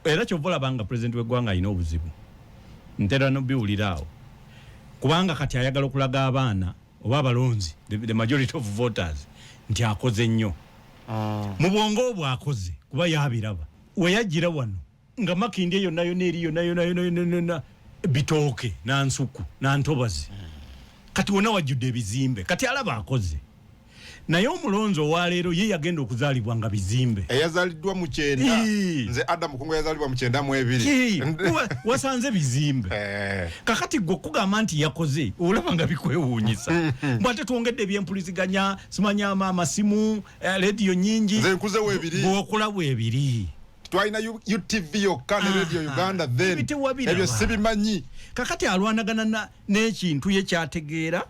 era kyovola banga president w'eggwanga alina obuzibu ntera nobiwuliraawo kubanga kati ayagala okulaga abaana oba abalonzi the majority of voters nti akoze nnyo mu bwongo obwo akoze kuba yabiraba weyajjira wano nga Makindi eyo nayo n'eriyo nayo bitooke nansuku nantobazi kati wona wajjudde ebizimbe kati alaba akoze naye omulonzi owaleero ye yagenda okuzaalibwa nga bizimbe eyazaliddwa mu 9 nze Adam Kungu yazalibwa mu 9 mu 2 wasanze bizimbe kakati gwe kugamba nti yakoze olaba nga bikwewuunyisa mbwate tuwongedde ebyempuliziganya simanya amasimu radio nyingi nze nkuze webiri bw'okola bwebiri twalina UTV yokka ne radio Uganda then ebyo sibimanyi kakati alwanagana n'ekintu ye kyategeera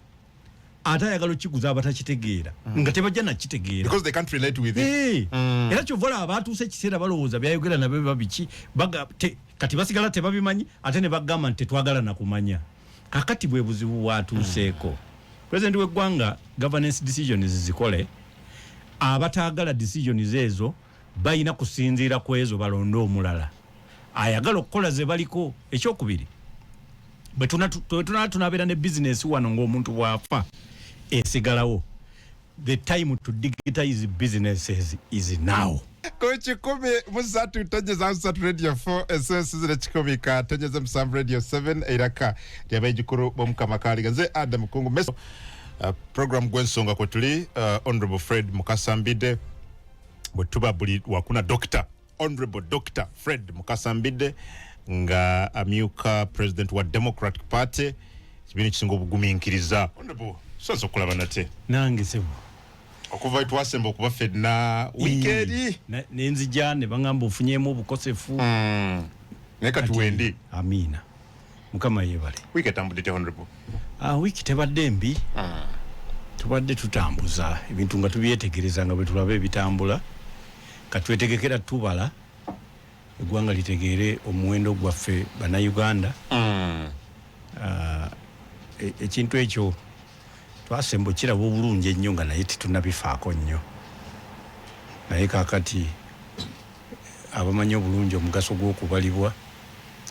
ate ayagala okiguza abatakitegeera nga tebajja nakitegeera because they can't relate with it era kyovola abatuuse ekiseera balowooza byayogera nabyo biba biki kati basigala tebabimanyi ate ne bagamba nti tetwagala nakumanya kakati bwe buzibu bwatuuseeko president w'eggwanga governance decisions zikole abataagala decisions ezo bayina kusinziira ku ezo balonde omulala ayagala okukola ze baliko ekyokubiri bwe tunabeera ne business wano ng'omuntu bwafa esigalawo the time to digitize businesses is now Kochi kumi musatu tonyeza musatu radio 4 SS zile chikomika tonyeza msam radio 7 iraka diabai jikuru bomuka makali nze Adam Kungu meso program gwensonga kutuli Honorable Fred Mukasambide bwetuba buli wakuna doctor Honorable Dr. Fred Mukasambide nga amyuka president wa Democratic Party kibini kisinga obugumiikiriza Honorable soso kulaba nate nange sebo okuva itwasemba okuba fedna weekend nenzija ne bangamba ofunyemu obukosefu neka tuwendi amina mukama yebale weekend tambudde Honorable wiki tebadde mbi tubadde tutambuza ebintu nga tubyetegereza nga bwe tulaba ebitambula katwetegekera tubala eggwanga litegeere omuwendo gwaffe bana Uganda ekintu ekyo twasembukira obulungi ennyo nga naye titunabifaako nnyo naye kakati abamanyi obulungi omugaso gw'okubalibwa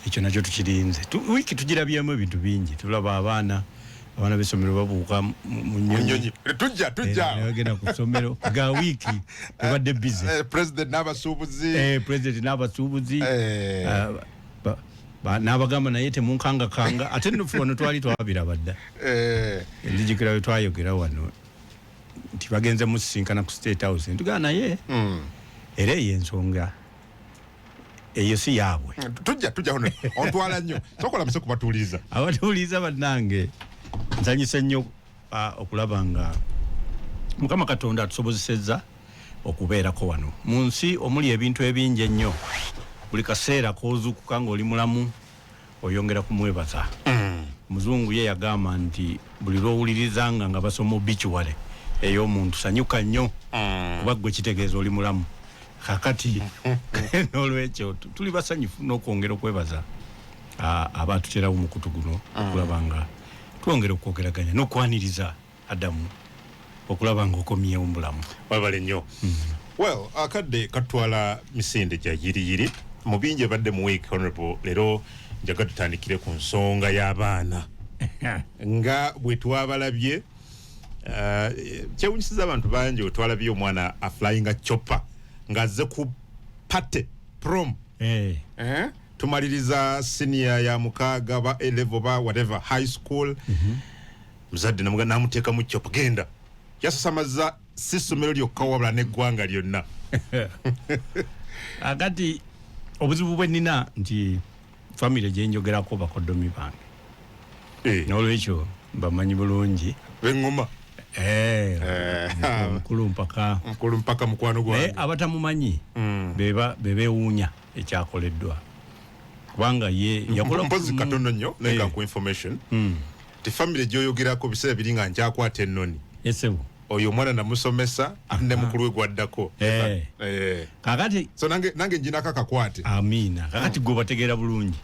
ekyo nakyo tukirinze wiiki tugirabyemu ebintu bingi tulaba abaana b'essomero babuuka mu nnyonyi tujja bagenda ku ssomero ga wiiki tubadde busy president n'abasuubuzi n'abagamba naye temunkangakanga ate nnufu wano twali twabiraba dda enjijikira we twayogera wano nti bagenze musisinkana ku State House ntugamba naye era eyo ensonga eyo si yaabwe tujja hono ontwala nnyo tokola muse kubatuuliza abatuuliza bannange nsanyusa nnyo okulaba nga Mukama Katonda atusobozesezza okubeerako wano mu nsi omuli ebintu ebingi ennyo buli kaseera kozukuka ng'oli mulamu oyongera kumwebaza muzungu ye yagamba nti buli lwowulirizanga nga basoma obituary ey'omuntu sanyuka nnyo kuba gwe kitegeeza oli mulamu kakati n'olwekyo tuli basanyufu n'okwongera okwebaza abaatuterawo mukutu guno okulaba nga twongera okwogeraganya n'okwaniriza Adamu okulaba nga okomyewo mulamu wabale nnyo well akadde katwala misinde gya yiriyiri mu bingi badde mu week Honorable lero njaga tutandikire ku nsonga y'abaana nga bwe twabalabye kyewunyisiza abantu bangi otwalabye omwana aflyinga chopper ngazze ku pate prom tumaliriza senior ya mukaaga ba A-level ba whatever high school muzadde namuteeka mu chopper genda yasasamaza si ssomero lyokka wabula n'eggwanga lyonna akati obuzibu bwe nnina nti famire gye njogerako bakoddomi bange n'olwekyo mbamanyi bulungi b'eŋŋoma mukulu mpaka mukwano gwange naye abatamumanyi beewuunya ekyakoleddwa kubanga ye yakola mpozi katono nnyo naye ku information ti famire gy'oyogerako biseera biri nga nkyakwata ennoni esebo oyo omwana namusomesa ne mukulu we gwaddako kakati so nange njinako kakwate amina kakati gwe bategeera bulungi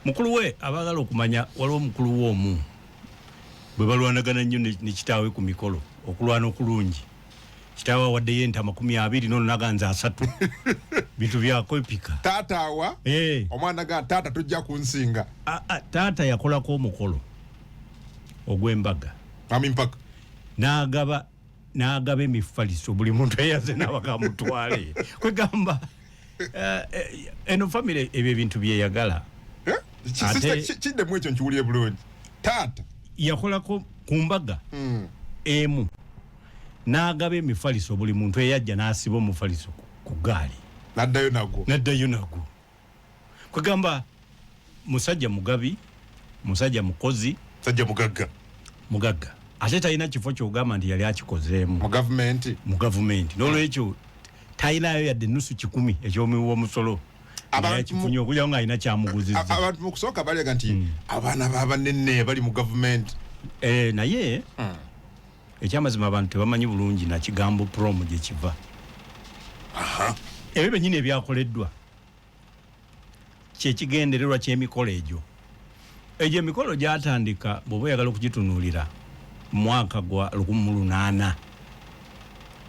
mukulu we abagala okumanya waliwo mukulu we omu bwe balwanagana nnyo ne kitaawe ku mikolo okulwana okulungi kitawa wadde yenta 20 nono naganza 3 bintu byakwepika taata wa omwana ga taata tujja kunsinga taata yakolako omukolo ogw'embaga mpaka n'agaba emifaliso buli muntu eyaze n'abakamutwale kwegamba eno famire ebyo ebintu byeyagala kiddemu ekyo nkiwulire bulungi taata yakolako ku mbaga emu n'agaba emifaliso buli muntu eyajja n'asiba omufaliso ku gaali n'addayo nagwo kwegamba musajja mugabi musajja mukozi musajja mugagga ate talina kifo kyogamba nti yali akikozeemu mu gavumenti n'olwekyo talinayo yadde nusu 10 ekyomuwa omusolo kifunye okulyawo ng'alina kyamuguzizza abantu mu kusooka balyaga nti abaana b'abanene bali mu gavumenti naye ekyamazima abantu tebamanyi bulungi na kigambo prom gye kiva ebyo bennyini ebyakoleddwa kyekigendererwa ky'emikolo egyo emikolo gyatandika bw'oba oyagala okugitunuulira mu mwaka gwa 1800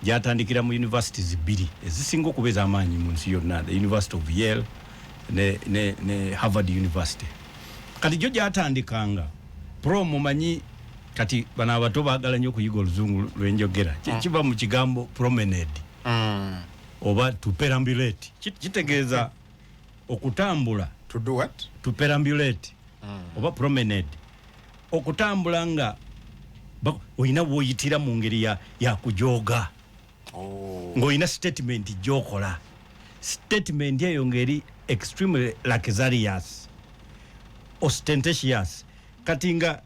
gyatandikira mu universities 2 ezisinga okuba ez'amaanyi mu nsi yonna, the University of Yale ne Harvard University. Kati gyo gyatandikanga prom manyi kati bana abato baagala nnyo okuyiga oluzungu lw'enjogera kiva mu kigambo promenade oba to perambulate kitegeeza okutambula to do what to perambulate oba promenade okutambula nga oyina bw'oyitira mu ngeri ya kujooga ng'olina statement gy'okola statement eyo ngeri extremely luxurious ostentatious kati nga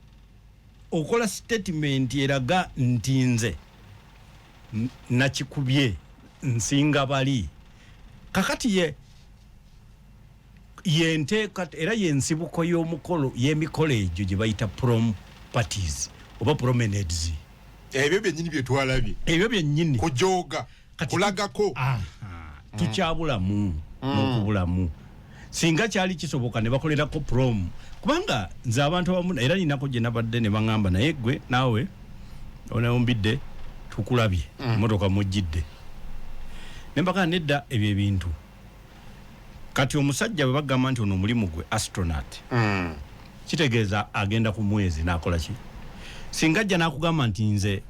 okola statement eraga nti nze nakikubye nsinga bali kakati yenteeka era yensibuko y'omukolo y'emikolo egyo gye bayita prom parties oba promenades ebyo byennyini bye twalabye ebyo byennyini kujooga kulagako tukyabulamu n'okubulamu singa kyali kisoboka ne bakolerako prom kubanga nze abantu abamu era ninako gye nabadde ne baŋŋamba naye gwe naawe onayombidde tukulabye emotoka mujjidde ne mbagamba nedda ebyo ebintu kati omusajja bwe bagamba nti ono omulimu gwe astronaut kitegeeza agenda ku mwezi n'akola ki singa ajja n'akugamba nti nze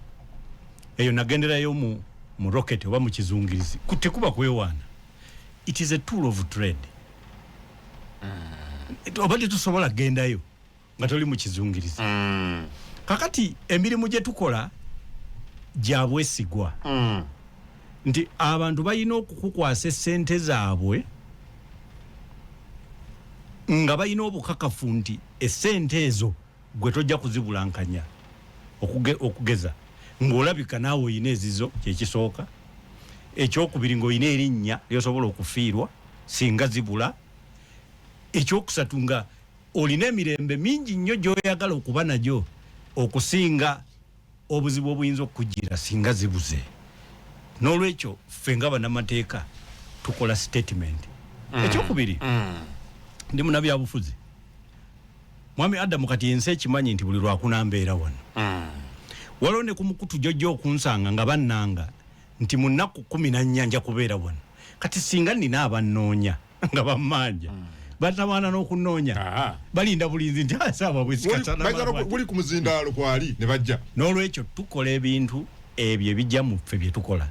eyo nagenderayo mu rocket oba mu kizungirizi tekuba kwewaana. It is a tool of trade. Oba tetusobola gendayo nga toli mu kizungirizi. Kakati emirimu gye tukola gya bwesigwa. Nti abantu balina okukukwasa essente zaabwe nga balina obukakafu nti essente ezo gwe tojja kuzibulankanya okugeza ng'olabika naawe oyina ezizo kyekisooka ekyokubiri ng'olina erinnya lyosobola okufiirwa singa zibula ekyokusatu nga olina emirembe mingi nnyo gy'oyagala okuba nagyo okusinga obuzibu obuyinza okukujjira singa zibuze. N'olwekyo ffe nga bannamateeka tukola statement. Ekyokubiri ndi munabyabufuzi Mwami Adamu kati ensi ekimanyi nti buli lwakuna mbeera wano. Waliwo ne ku mukutu jjojja okunsanga nga bannanga nti mu nnaku 14 nja kubeera wano. Kati singa nina abannoonya nga bammanja batawaana n'okunoonya balinda bulinzi nti asaba buli ku muzindaalo kwali ne bajja. N'olwekyo tukola ebintu ebyo ebijja mu ffe bye tukola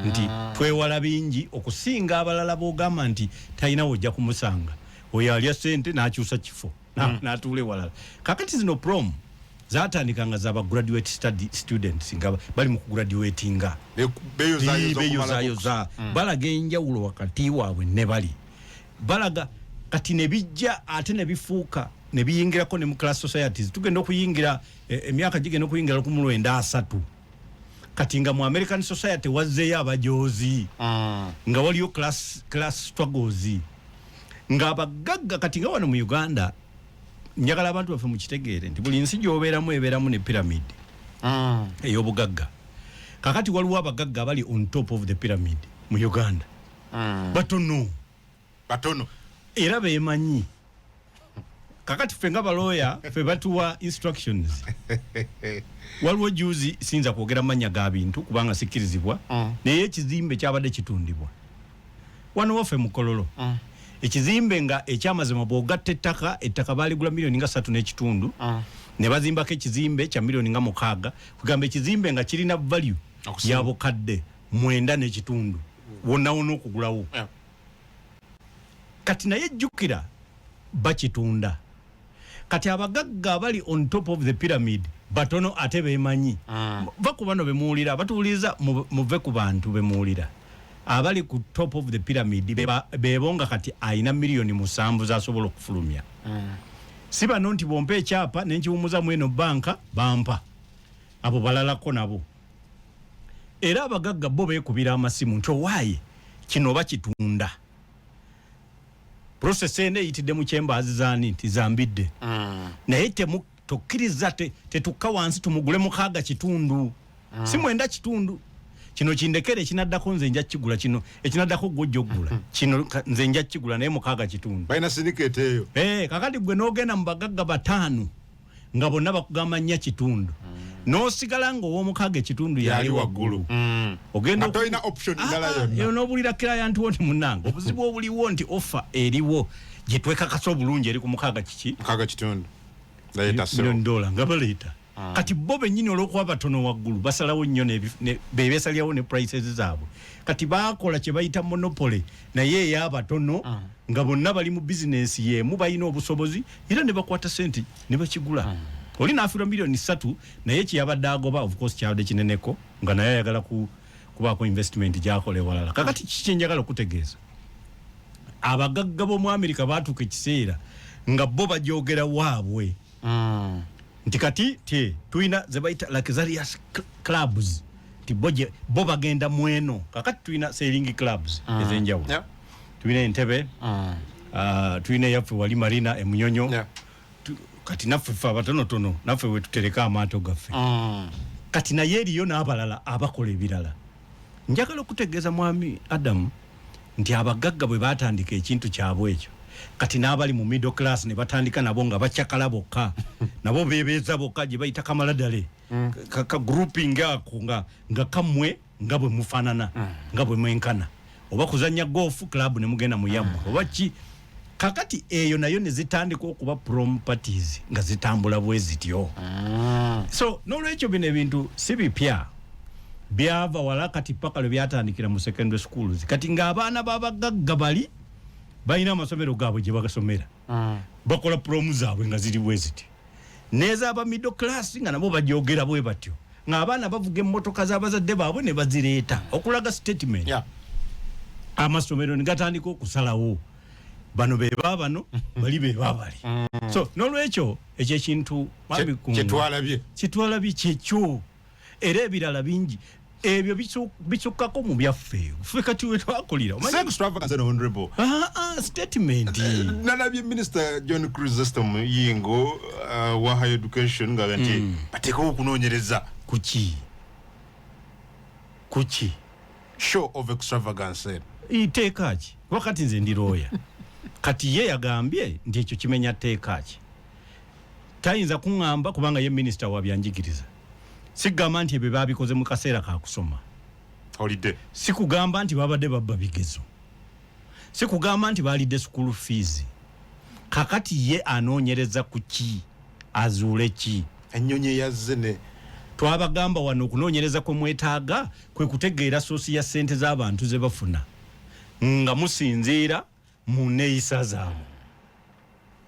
nti twewala bingi okusinga abalala boogamba nti talina wojja kumusanga oyo alya ssente n'akyusa kifo n'atuule walala. Kakati zino prom zatandikanga zaba graduate students nga bali mu kugraduatinga beyozayoza balaga enjawulo wakati waabwe ne bali balaga kati ne bijja ate ne bifuuka ne biyingirako ne mu class societies tugenda okuyingira emyaka gigenda okuyingira 93 kati nga mu American society wazzeeyo abajoozi nga waliyo class struggles nga abagagga kati nga wano mu Uganda njagala abantu baffe mu kitegeere nti buli nsi gy'obeeramu ebeeramu ne pyramid ey'obugagga. Kakati waliwo abagagga abali on top of the pyramid mu Uganda batono era beemanyi kakati fenga baloya fe batuwa instructions waliwo juzi sinza kwogera manya ga bintu kubanga sikirizibwa naye ekizimbe kyabadde kitundibwa wano wafe mukololo ekizimbe nga ekyamazima bwogatta ettaka baligula milioni nga 3.5 ne bazimbako ekizimbe kya milioni nga 6 kugamba ekizimbe nga kirina value ya bukadde 9.5 wonna okugulawo kati naye jjukira bakitunda kati abagagga abali on top of the pyramid batono ate bemanyi bakubano bemuulira batuuliza muve ku bantu bemuulira abali ku top of the pyramid bebonga kati aina milioni 7 zasobola okufulumya si bano nti bompe ekyapa nenkiwumuza mweno banka bampa abo balalako nabo era abagagga bo beekubira amasimu nti owaaye kino bakitunda process ene yitidde mu chambers zani nti zambidde naye tokkiriza tetukka wansi tumugule mukaaga kitundu si mwenda kitundu kino kindekere kinaddako nze nja kigula kino ekinaddako gojjogula kino nze nja kigula naye mukaaga kitundu baina syndicate eyo kakati gwe n'ogenda mu bagagga 5 nga bonna bakugamba nya kitundu n'osigala nga ow'omukaaga ekitundu yali waggulu ogenda toyina option ndala yonna n'obulira client wo nti munnange obuzibu obuliwo nti offer eriwo gye twekakasa obulungi eri ku mukaaga kitundu $1 nga baleeta kati bo bennyini olw'okuba batono waggulu basalawo nnyo bebesalyawo ne prices zaabwe kati baakola kye bayita monopoly naye ey'abatono nga bonna bali mu bizinesi y'emu balina obusobozi era ne bakwata sente ne bakigula oli n'afiirwa milioni 3 naye kyeyabadde agoba of course kyabadde kineneko nga naye ayagala kubaako investment gy'akola ewalala kakati kiki njagala okutegeeza abagagga b'omu America baatuuka ekiseera nga bo bajoogera waabwe nti kati tuyina ze bayita luxurious clubs ti bo bagenda mweno kakati tuyina sailing clubs ezenjawulo tuyina Entebbe tuyina yaffe wali Marina Emunyonyo kati naffe ffe abatonotono naffe wetutereka amaato gaffe kati naye eriyo n'abalala abakola ebirala njagala okutegeeza mwami Adam nti abagagga bwe batandika ekintu kyabwe ekyo kati n'abali mu middle class ne batandika nabo nga bacyakala bokka nabo bebeeza bokka gye bayita kamaladale ka grouping ako nga kamwe nga bwe mufaanana nga bwe mwenkana oba kuzannya golf club ne mugenda muyamu oba ki kakati eyo nayo ne zitandika okuba prom parties nga zitambula bwe zityo so n'olwekyo bino ebintu si bipya byava wala kati paka lwe byatandikira mu secondary schools kati ng'abaana b'abagagga bali balina amasomero gaabwe gye bagasomera bakola promu zaabwe nga ziri bwe ziti n'ez'aba middle class nga nabo bajoogera bwe batyo ng'abaana bavuga emmotoka z'abazadde baabwe ne bazireeta okulaga statement amasomero ne gatandika okusalawo bano beba bano bali beba bali so n'olwekyo ekyo ekintu kyetwalabye kyekyo era ebirala bingi ebyo bisukkako mu byaffe ffe kati we twakolera statement nalabye Minister John Chrysostom Yingo wa higher education nga nti bateekawo okunoonyereza kuki show of extravagance iteeka ki wakati nze ndi lawyer kati ye yagambye nti ekyo kimenya tteeka ki tayinza kuŋŋamba kubanga ye minisita wa byanjigiriza sigamba nti ebyo babikoze mu kaseera ka kusoma holiday sikugamba nti babadde babba bigezo sikugamba nti balidde school fees kakati ye anoonyereza ku ki azuule ki ennyonyi yazze ne twabagamba wano okunoonyereza kwe mwetaaga kwe kutegeera soosi ya ssente z'abantu ze bafuna nga musinziira mu neeyisa zaabwe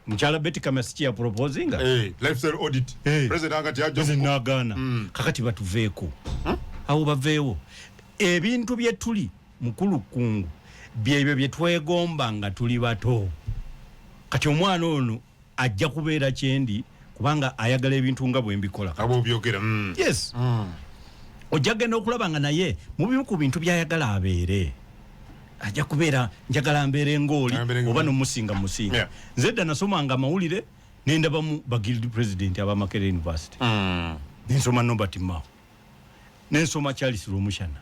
Mchala Betty Kamasichi ya proposinga lifestyle audit president akati nagaana kakati batuveeko awo baveewo ebintu bye tuli mukulu kungu byebyo bye twegomba nga tuli bato kati omwana ono ajja kubeera kyendi kubanga ayagala ebintu nga bwe mbikola abo byogera yes ojja genda okulaba nga naye mu bimu ku bintu byayagala abeere ajja kubeera njagala mbeere ngooli oba n'omusinga musinga nzedda nasomanga amawulire nendaba mu bagildi president aba Makerere University nensoma Nobert Mao nensoma Charles Romushana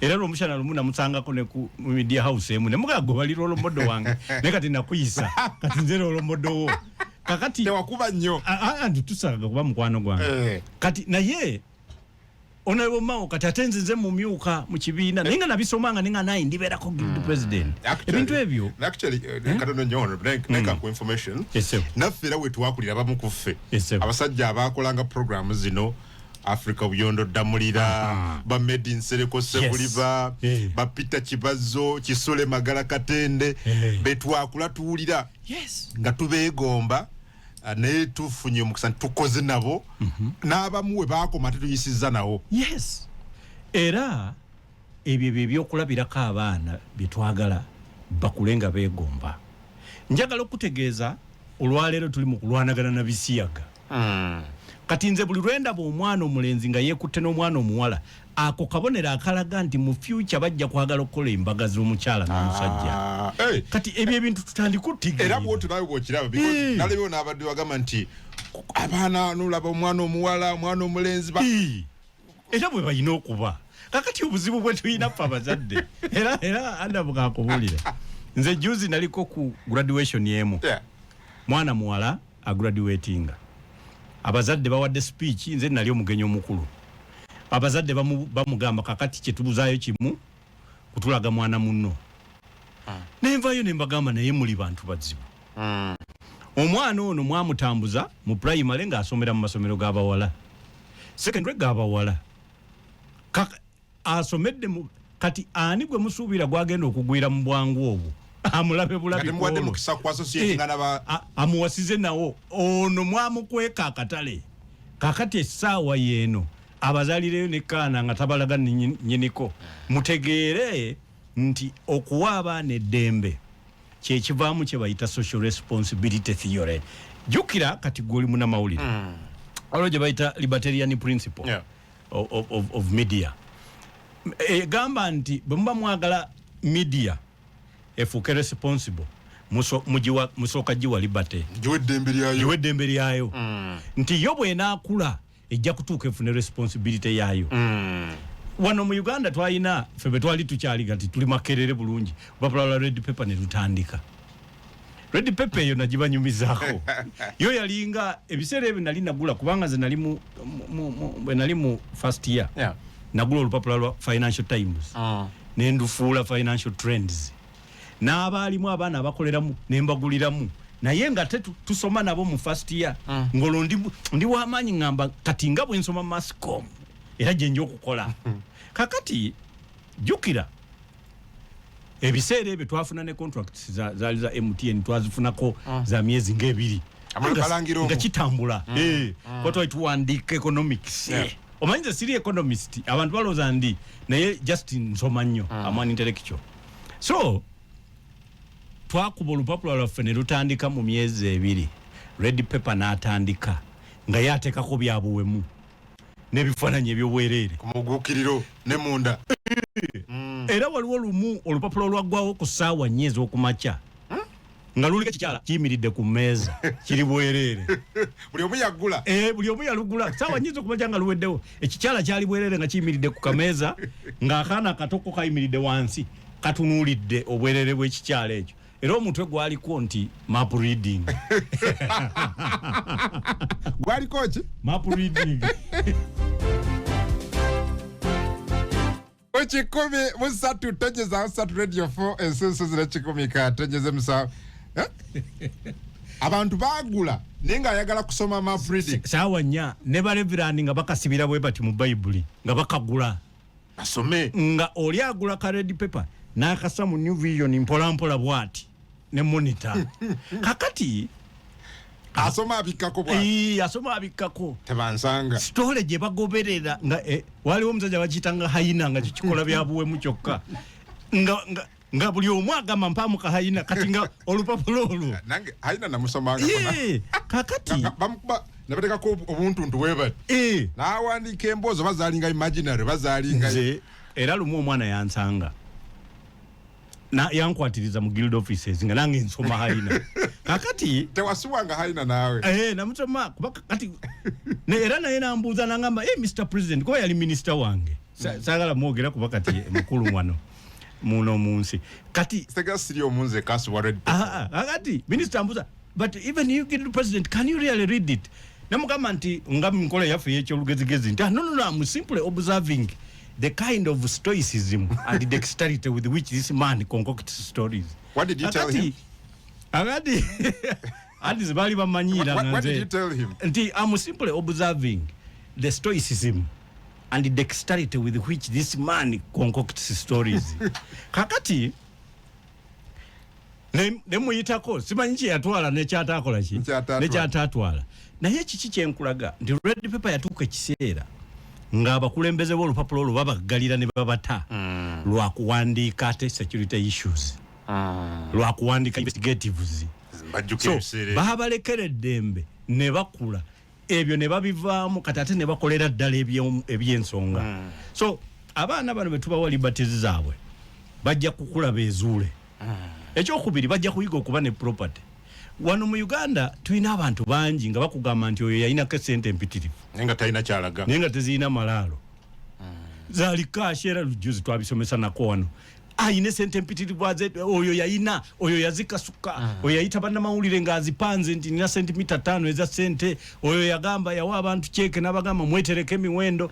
era Romushana lumu namusangako ne ku media house emu ne mugago bali rolo modo wange ne kati nakuyisa kati nze rolo modo wo kakati tewakuba nnyo tusanga kuba mukwano gwange kati naye Honorable Mao kati atenze mu myuka mu kibiina ninga nabisomanga ninga nayi ndiberako guild president ebintu ebyo actually katono nyono neka ku information nafera wetu wakulira bamu kuffe abasajja abakolanga program zino Africa Buyondo Damulira ba made in Sereko Sebuliva ba Peter Kibazo Kisole Magala Katende betwakula tuwulira nga tubegomba ne tufunye mukisani tukoze nabo n'abamuwe bakoma tuyisiza nawo era ebyo byokulabirako abaana bitwagala bakulenga begomba njagala okutegeeza olwaleero tuli mu kulwanagana na bisiyaga kati nze buli lwenda omwana omulenzi nga yeekutte n'omwana omuwala ako kabonera akalaga nti mu future bajja kwagala okukola embaga z'omukyala n'omusajja kati ebyo ebintu tutandikutiga era bw'otu nawe bw'okiraba because nalebyo n'abadde bagamba nti abaana n'olaba omwana omuwala omwana omulenzi era bwe balina okuba kakati obuzibu bwe tulina ffe abazadde era Adamu kaakubulira nze juzi naliko ku graduation y'emu mwana muwala agraduatinga abazadde bawadde speech nze nali omugenyi omukulu abazadde bamugamba kakati kye tubuzaayo kimu kutulaga mwana munno nenvayo nembagamba naye muli bantu bazibu omwana ono mwamutambuza mu primary ng'asomera mu masomero g'abawala secondary g'abawala asomedde kati ani gwe musuubira gwagenda okugwira mu bwangu obwo amulabe bulabi amuwasize nawo ono mwamukweka akatale kakati essaawa yeeno abazalireyo nekaana nga tabalaga nyiniko mutegeere nti okuwa abaana eddembe kyekivaamu kye bayita social responsibility theory jukira kati gwoli munamawulire olwo gye bayita libertarian principle of media egamba nti bwe muba mwagala media efuuke responsible musooka giwa liberty giwa eddembe lyayo nti yo bw'enaakula ejja kutuuka efune responsibility yaayo wano mu Uganda twalina ffe bwe twali tukyali kati tuli makerere bulungi lupapula lwa red paper ne lutandika red paper eyo nagibanyumizaako yo yalinga ebiseera ebyo nali nagula kubanga ze nali mu first year nagula olupapula lwa Financial Times nendufuula Financial Trends n'abaalimu abaana abakoleramu nembaguliramu naye nga tusoma nabo mu first year ngolo ndi w'amaanyi ngamba kati nga bwe nsoma Mascom era gye nja okukola kakati jukira ebiseera ebyo twafuna ne contracts zaali za MTN twazifunako za myezi ng'ebiri nga kitambula kwa twali tuwandiika economics omanyi nze siri economist abantu balowooza ndi naye just nsoma nnyo amwan intellectual so twakuba olupapula lwaffe ne lutandika mu myezi ebiri red paper n'atandika nga yateekako byabuwemu n'ebifaananyi ebyobwereere ku mugukiriro ne munda era waliwo lumu olupapula olwaggwawo ku ssaawa 4 ez'okumakya nga luliko ekikyala kiyimiridde ku mmeeza kiri bwereere buli omu yagula buli omu yalugula ssaawa 4 ez'okumakya nga luweddewo ekikyala kyali bwereere nga kiyimiridde ku kameeza ng'akaana akatoko kayimiridde wansi katunuulidde obwereere bw'ekikyala ekyo era omutwe gwaliko nti map reading gwaliko ki map reading Ochikumi musatu tonyeza musatu radio 4 ensenso zira chikumi ka tonyeze musa abantu bagula nenga ayagala kusoma map reading sawa nya ne balevirani nga bakasibira bwe bati mu Bible nga bakagula asome nga oli agula ka red paper n'akasa mu New Vision mpola bwati ne monitor kakati asoma abikako bwa asoma abikako tebansanga story gye bagoberera nga waliwo omusajja bakitanga hayina nga kikola byabuwe mu kyokka nga buli omu agamba mpamu ka hayina kati nga olupapula olwo nange hayina namusomanga kakati bamukuba nabatekako obuntu ntuweba n'awandiika emboozi bazaalinga imaginary bazaalinga era lumu omwana yansanga na yankwatiriza mu guild offices nga nange nsoma hayina kakati tewasuwanga hayina nawe namusoma kubaka kati era naye nambuuza nangamba Mr President ko yali minister wange sagala mwogera kuba kati mukulu wano muno munsi kati sega siri omunze kasu wa red kakati minister ambuuza but even you get the president, can you really read it? Namugamba nti ngam nkola yafe yecho lugezigezi nti no, I'm simply observing the kind of stoicism and dexterity with which this man concocts stories. What did you tell him? What did you tell him? Nti I'm simply observing the stoicism and the dexterity with which this man concocts stories. Kakati nemuyitako simanyi kye yatwala nekyatakola ki nekyatatwala naye kiki kyenkulaga nti red paper yatuuka ekiseera ng'abakulembeze b'olupapula olwo babagalira ne babata lwakuwandiika ate security issues lwakuwandiika investigatives so babalekera eddembe ne bakula ebyo ne babivaamu kati ate ne bakolera ddala eby'ensonga so abaana bano betubawa liberties zaabwe bajja kukula beezuule ekyokubiri bajja kuyiga okuba ne property wano mu Uganda tulina abantu bangi nga bakugamba nti oyo yalina sente empitirivu nenga talina kyalaga nenga tezirina malaalo zali kashera lujuzi twabisomesa nako wano ayine sente empitirivu oyo yalina oyo yazikasuka oyo yayita bannamawulire ng'azipanze nti nina sentimita 5 eza sente oyo yagamba yawa abantu cheke n'abagamba mwetereke emiwendo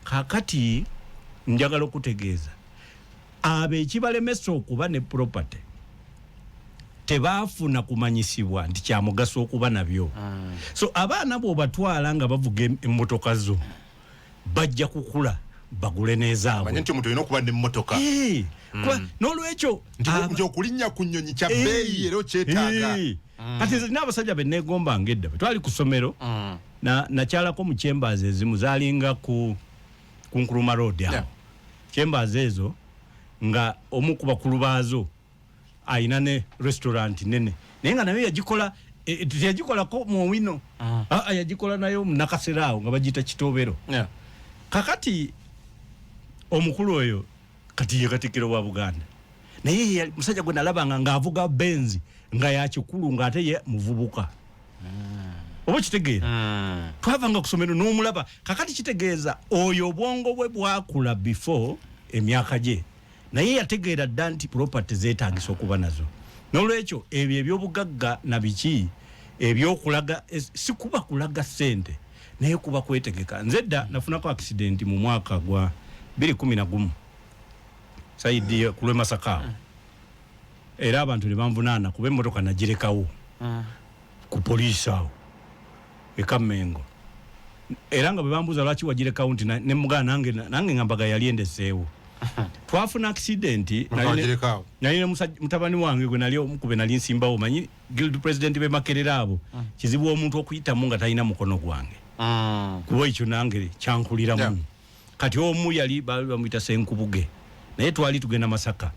kakati njagala okutegeeza ekibalemesa okuba ne property tebaafuna kumanyisibwa nti kya mugaso okuba nabyo so abaana bo batwala nga bavuga emmotoka zo bajja kukula bagule nezaabwe manyi nti omuntu olina okuba n'emmotoka n'olwekyo nti okulinnya ku nnyonyi kya bbeeyi era okyetaaga kati nze n'abasajja be neegomba ng'edda bwe twali ku ssomero nakyalako mu chambers ezimu zaalinga ku Nkrumah Road awo chambers ezo nga omu ku bakulu baazo ayina ne restaurant nene naye nga nayo yagikolako mu Owino yagikola nayo mu Nakasero nga bagiyita Kitobero kakati omukulu oyo kati ye Katikkiro wa Buganda naye musajja gwe nalabanga ng'avuga Benzi nga yakikulu ng'ate ye muvubuka oba kitegeera twavanga ku ssomero n'omulaba kakati kitegeeza oyo obwongo bwe bwakula before emyaka gye naye yategeera dda nti property zeetagisa okuba nazo n'olwekyo ebyo ebyobugagga na biki ebyokulaga si kuba kulaga ssente naye kuba kwetegeka nze dda nafunako accident mu mwaka gwa 2011 saidi ku Lwemasaka era abantu ne banvunaana kuba emmotoka nagirekawo ku poliisi awo eKamengo era nga bwe bambuuza lwaki wagirekawo nti ne mugana nange ngambaga yali endeseewo twafuna accident nali mutabani wange gwe nali omukube nali nsimbawo manyi guild president be Makerera abo kizibu omuntu okuyitamu nga talina mukono gwange kuba ekyo nange kyankuliramu kati omu yali bamuyita Senkubuge naye twali tugenda Masaka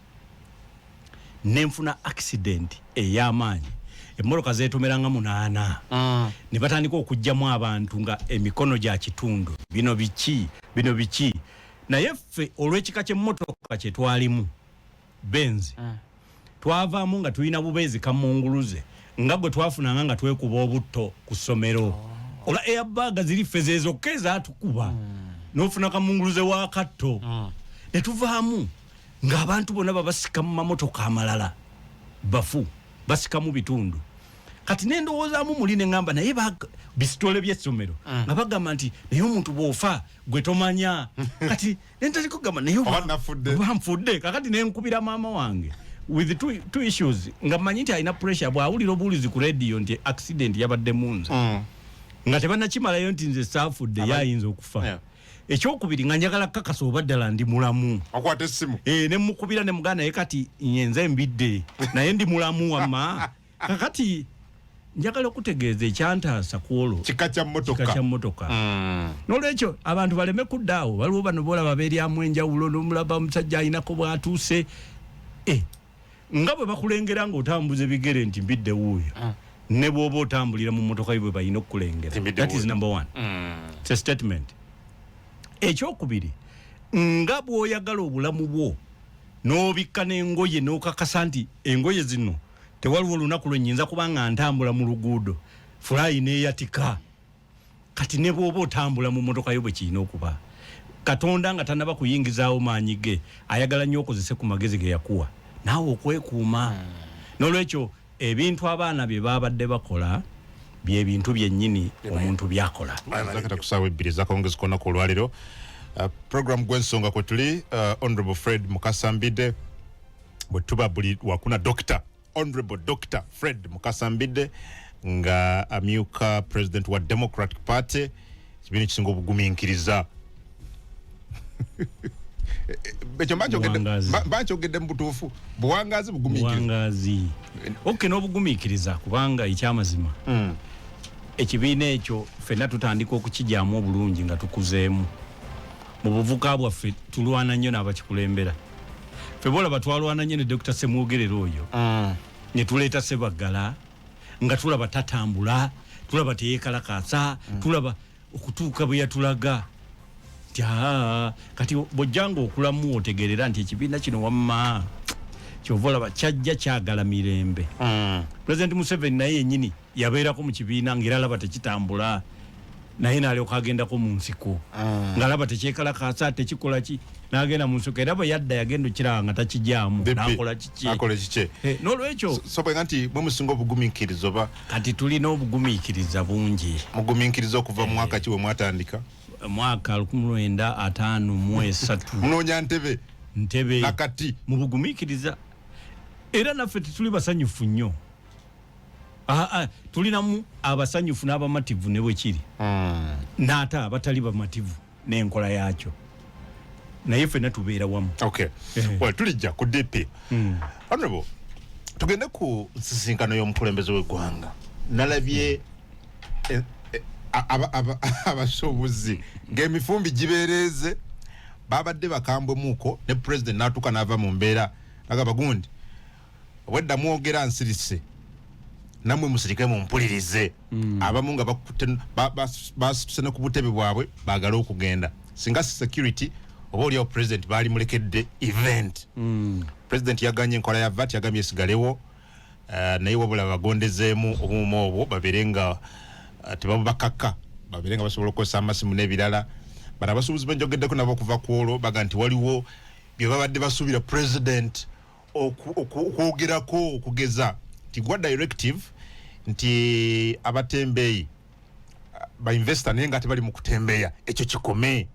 nenfuna accident ey'amaanyi emmoloka zeetomeranga 8 ne batandika okujjamu abantu nga emikono gya kitundu bino biki naye ffe olw'ekika ky'emmotoka kye twalimu Benz twavaamu nga tulina bubeezi kamunguluze nga gwe twafunanga nga twekuba obutto ku ssomero ola airbag ziri ffe zezokka ezaatukuba n'ofuna kamunguluze wa katto ne tuvaamu ng'abantu bonna babasika mu mamotoka amalala bafu basika mu bitundu kati nendowoozaamu muli ne ngamba naye bisitole by'essomero nga bagamba nti naye omuntu bw'ofa gwe tomanya kati nentaliko gamba naye banfudde kakati nenkubira maama wange with two issues nga mmanyi nti alina pressure bw'awulira obuwulizi ku radio nti accident yabadde munze nga tebannakimalayo nti nze saafudde yayinza okufa ekyokubiri nga njagala kakasa oba ddala ndi mulamu akwata essimu ne mukubira ne mugana naye kati nyenze mbidde naye ndi mulamu wamma kakati njagala okutegeeza ekyantaasa kwolwo kika kya mmotoka n'olwekyo abantu baleme kuddaawo waliwo bano boolaba beeryamu enjawulo n'omulaba omusajja alinako bw'atuuse nga bwe bakulengera ng'otambuza ebigere nti mbidde wuuyo ne bw'oba otambulira mu mmotoka yo bwe balina okukulengera that is number 1 it's a statement ekyokubiri nga bw'oyagala obulamu bwo n'obikka n'engoye n'okakasa nti engoye zino tewaliwo olunaku lwe nnyinza kubanga ntambula mu luguudo fulayi neeyatika kati ne bw'oba otambula mu mmotoka yo bwe kirina okuba Katonda nga tannaba kuyingizaawo maanyi ge ayagala nnyo okozese ku magezi ge yakuwa naawe okwekuuma n'olwekyo ebintu abaana bye babadde bakola bye bintu byennyini omuntu byakola zakata kusawe bbiri zakongeza kona ku lwaliro program gwensonga kwe tuli honorable Fred Mukasambide bwe tuba buli wakuna doctor honorable Dr. Fred Mukasambide nga amyuka president wa Democratic Party kibini kisinga obugumiikiriza becho mbacho gede mbutufu buwangazi bugumiikiriza buwangazi okay n'obugumiikiriza kubanga ekyamazima ekibiina ekyo ffenna tutandika okukijyamu obulungi nga tukuzeemu mu buvuka bwaffe tulwana nnyo n'abakikulembera ffe boolaba twalwana nnyo ne Dr. Semwogerero oyo ne tuleeta Sebaggala nga tulaba tatambula tulaba teyeekalakaasa tulaba okutuuka bwe yatulaga kati bw'ojjanga okulamu otegerera nti ekibiina kino wamma kyova olaba kyajja kyagala mirembe President Museveni naye yennyini yabeerako mu kibiina ng'era alaba tekitambula naye n'alyoka agendako mu nsiko ng'alaba tekyekalakaasa tekikola ki n'agenda mu nsiko era bwe yadda yagenda okiraba nga takijjaamu n'akola kiki n'olwekyo so bwe nti mwe musinga obugumiikiriza oba kati tulina obugumiikiriza bungi mugumiikiriza okuva mu mwaka ki we mwatandika mwaka 1953 munoonya ntebe nakati mu bugumiikiriza era naffe tetuli basanyufu nnyo tulinamu abasanyufu n'abamativu ne bwe kiri n'ate abatali bamativu n'enkola yaakyo naye ffenna tubeera wamu okay well tulijja ku DP honorable tugende ku nsisinkano y'omukulembeze w'eggwanga nalabye abasuubuzi ng'emifumbi gibeereze babadde bakambwemuuko ne president n'atuuka n'ava mu mbeera agamba gundi obwedda mwogera nsirise namwe musirike mumpulirize abamu nga basituse ne ku butebe bwabwe baagala okugenda singa security oba oliawo president baali mulekedde event president yaganye enkola ya VAT yagambye esigalewo naye wabula bagondezeemu obumu obwo babeere nga tebabakaka babeere nga basobola okukozesa amasimu n'ebirala bano abasuubuzi benjogeddeko nabo okuva ku olwo baga nti waliwo bye babadde basuubira president okwogerako okugeza nti gwa directive nti abatembeeyi bainvesta naye nga tebali mu kutembeeya ekyo kikome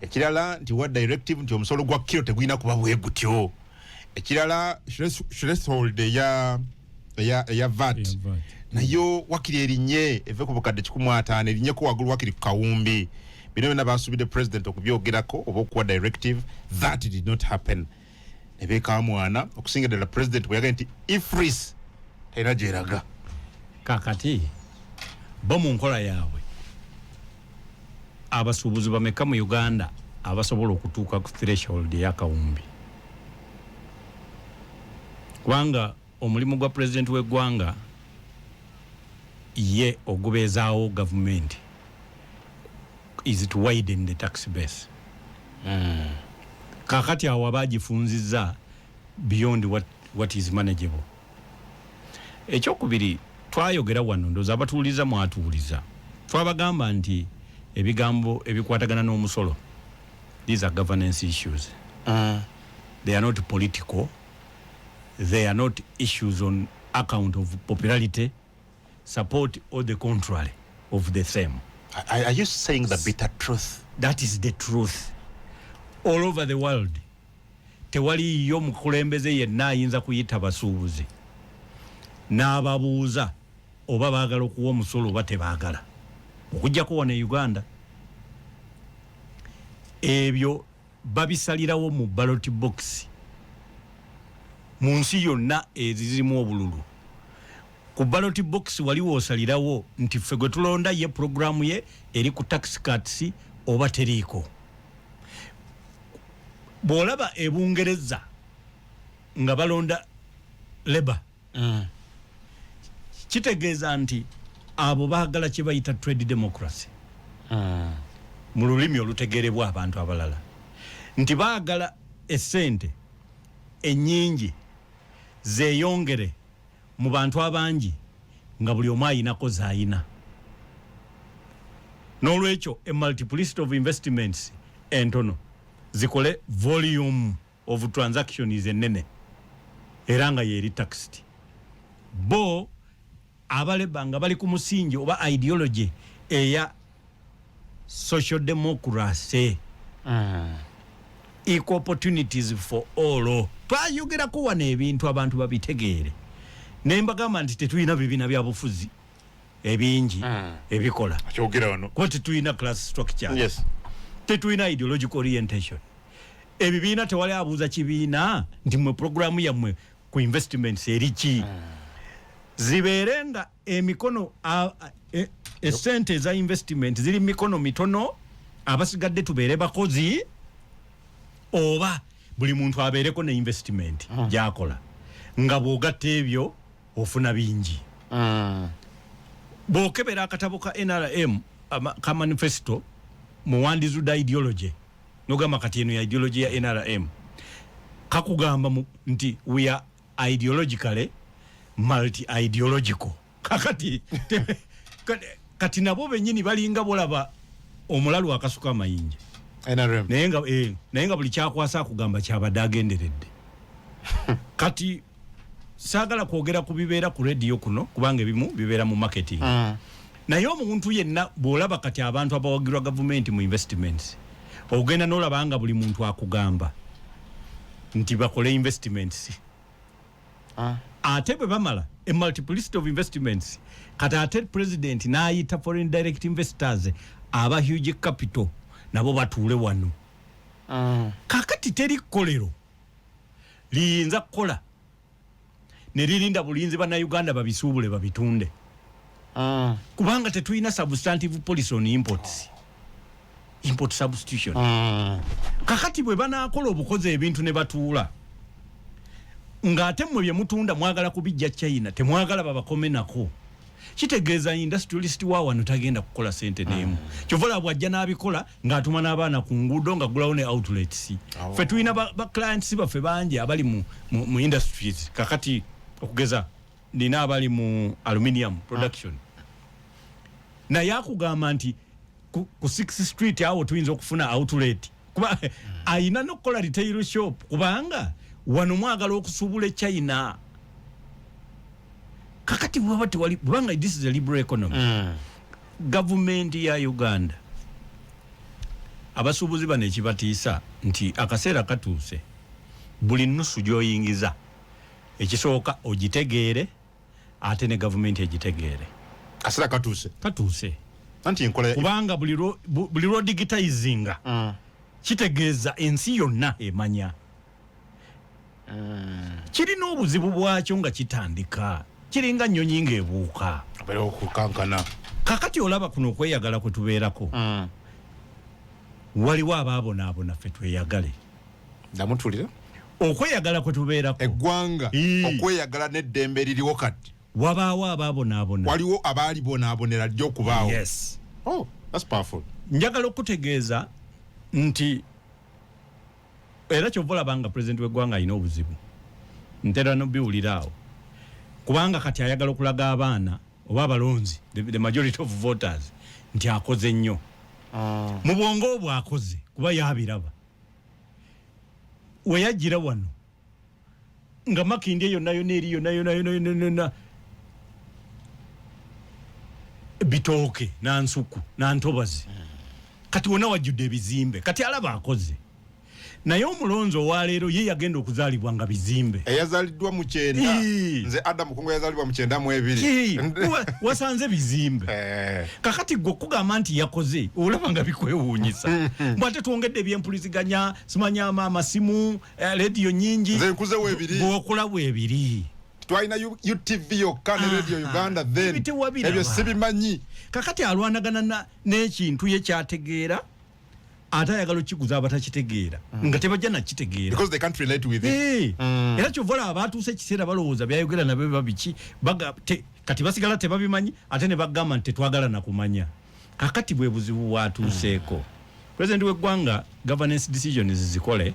ekirala nti wa directive nti omusolo gwa kilo tegulina kuba bwe gutyo ekirala threshold eya VAT nayo wakiri erinye eve ku bukadde 15 erinye ko wagulu wakiri ku kawumbi bino byonna basubidde president okubyogerako oba okuwa directive that did not happen nebeka mwana okusinga ddala president bwe yaga nti ifris tayina gyeraga kakati bo mu nkola yaabwe abasuubuzi bameka mu Uganda abasobola okutuuka ku threshold y'akawumbi kubanga omulimu gwa president w'eggwanga ye ogubeezaawo government is to widen the tax base kakati awo abagifunzizza beyond what is manageable ekyokubiri twayogera wano ndooza abatuuliza mwatuuliza twabagamba nti ebigambo ebikwatagana n'omusolo these are governance issues they are not political they are not issues on account of popularity support or the contrary of the same. Are you saying the bitter truth? That is the truth. All over the world tewali yo mukulembeze yenna ayinza kuyita basuubuzi n'ababuuza oba baagala okuwa omusolo oba tebaagala okujjako wano e Uganda ebyo babisalirawo mu ballot box mu nsi yonna ezirimu obululu ku ballot box waliwo osalirawo nti ffe gwe tulonda ye programu ye eri ku tax cuts oba teriiko bw'olaba ebungereza nga balonda Labour kitegeeza nti abo baagala kye bayita trade democracy mu lulimi olutegeerebwa abantu abalala nti baagala essente ennyingi zeeyongere mu bantu abangi nga buli omu ayinako zaayina n'olwekyo a multiplicity of investments entono zikole volume of transactions ennene era nga yeeri taxed abaleba nga bali ku musingi oba ideology eya social democracy, equal opportunities for all. Twayogera ko wane ebintu abantu babitegeere. Nembagamba nti tetulina bibina bya bufuzi ebingi ebikola. Kyogera wano. Ko tetulina class structure. Yes. Tetulina ideological orientation. Ebibiina tewali abuuza kibiina nti mwe programu yammwe ku investments eriki. Ziberenga emikono esente za investment ziri mikono mitono, abasigadde tubeere bakozi, oba buli muntu abeereko ne investment gyakola nga bw'ogatta ebyo ofuna bingi. Bw'okebera akatabo ka NRM ka manifesto muwandizuda ideology nogamba kati eno ya ideology ya NRM kakugamba nti we are ideologically multi-ideological. Kakati kati nabo benyini balinga bolaba omulalu akasuka amayinja NRM naye nga buli kyakwasa kugamba kyabadde agenderedde. Kati saagala kwogera ku bibeera ku radio kuno kubanga ebimu bibeera mu marketing. Naye omuntu yenna bw'olaba kati abantu abawagirwa gavumenti mu investments ogenda n'olaba nga buli muntu akugamba nti bakole investments. Ate bwe bamala a multiplicity of investments kati ate president n'ayita foreign direct investors aba huge capital nabo batuule wano. Kakati teri kolero liyinza kukola ne lirinda bulinzi bana Uganda babisuubule babitunde. Kubanga tetulina substantive policy on imports, import substitution. Kakati bwe banaakola obukozi ebintu ne batuula ng'ate mmwe bye mutunda mwagala kubijja China temwagala babakome nako, kitegeeza industrialist wa wano tagenda kukola sente n'emu. Kyovola bw'ajja n'abikola ng'atuma n'abaana ku nguudo nga gulawo ne outlets. Ffe tulina ba clients baffe bangi abali mu industries. Kakati okugeza nina abali mu aluminium production. Naye akugamba nti ku 6th Street awo tuyinza okufuna outlet kuba ayina n'okukola retail shop kubanga wano mwagala okusuubula China. Kakati bwaba tewali kubanga this is a liberal economy. Government ya Uganda abasuubuzi bano ekibatiisa nti akaseera katuuse buli nusu gy'oyingiza ekisooka ogitegeere ate ne government egitegeere. Kaseera katuuse anti nkola kubanga buli road digitizing kitegeeza ensi yonna emanya. Kirina obuzibu bwakyo nga kitandika kiringa nnyonyi ng'ebuuka abera okukankana. Kakati olaba kuno okweyagala kwe tubeerako waliwo abaabonaabona ffe tweyagale. Ndamutulira okweyagala kwe tubeerako eggwanga okweyagala n'eddembe eririwo kati wabaawo abaabonaabona, waliwo abaali bonaabonera ddyo okubaawo. Yes. Oh, that's powerful. Njagala okutegeeza nti era kyova olabanga pulezidenti w'eggwanga alina obuzibu ntera n'obiwulira awo kubanga kati ayagala okulaga abaana oba abalonzi the majority of voters nti akoze nnyo. Mu bwongo obwo akoze kuba yabiraba weyajjira wano nga Makindi eyo nayo n'eriyo nayo bitooke nansuku nantobazi kati wonna wajjudde ebizimbe kati alaba akoze. Naye omulonzi owaleero ye yagenda okuzaalibwa nga bizimbe. Eyazaliddwa mu 9 nze Adam Mukungu yazalibwa mu 9 mu 2 wasanze bizimbe. Kakati gwe okugamba nti yakoze olaba nga bikwewuunyisa. Mbwate twongedde ebyempuliziganya simanyama amasimu radio nyingi nze nkuzewo ebiri bw'okulawo ebiri. Twalina UTV yokka ne radio Uganda then ebyo sibimanyi. Kakati alwanagana n'ekintu ye kyategeera ate ayagala okikuza abatakitegeera nga tebajja nakitegeera because they can't relate with it. Era kyovola abatuuse ekiseera balowooza byayogera nabyo babiki kati basigala tebabimanyi ate ne bagamba nti tetwagala nakumanya. Kakati bwe buzibu bwatuuseeko. Pulezidenti w'eggwanga governance decisions zikole,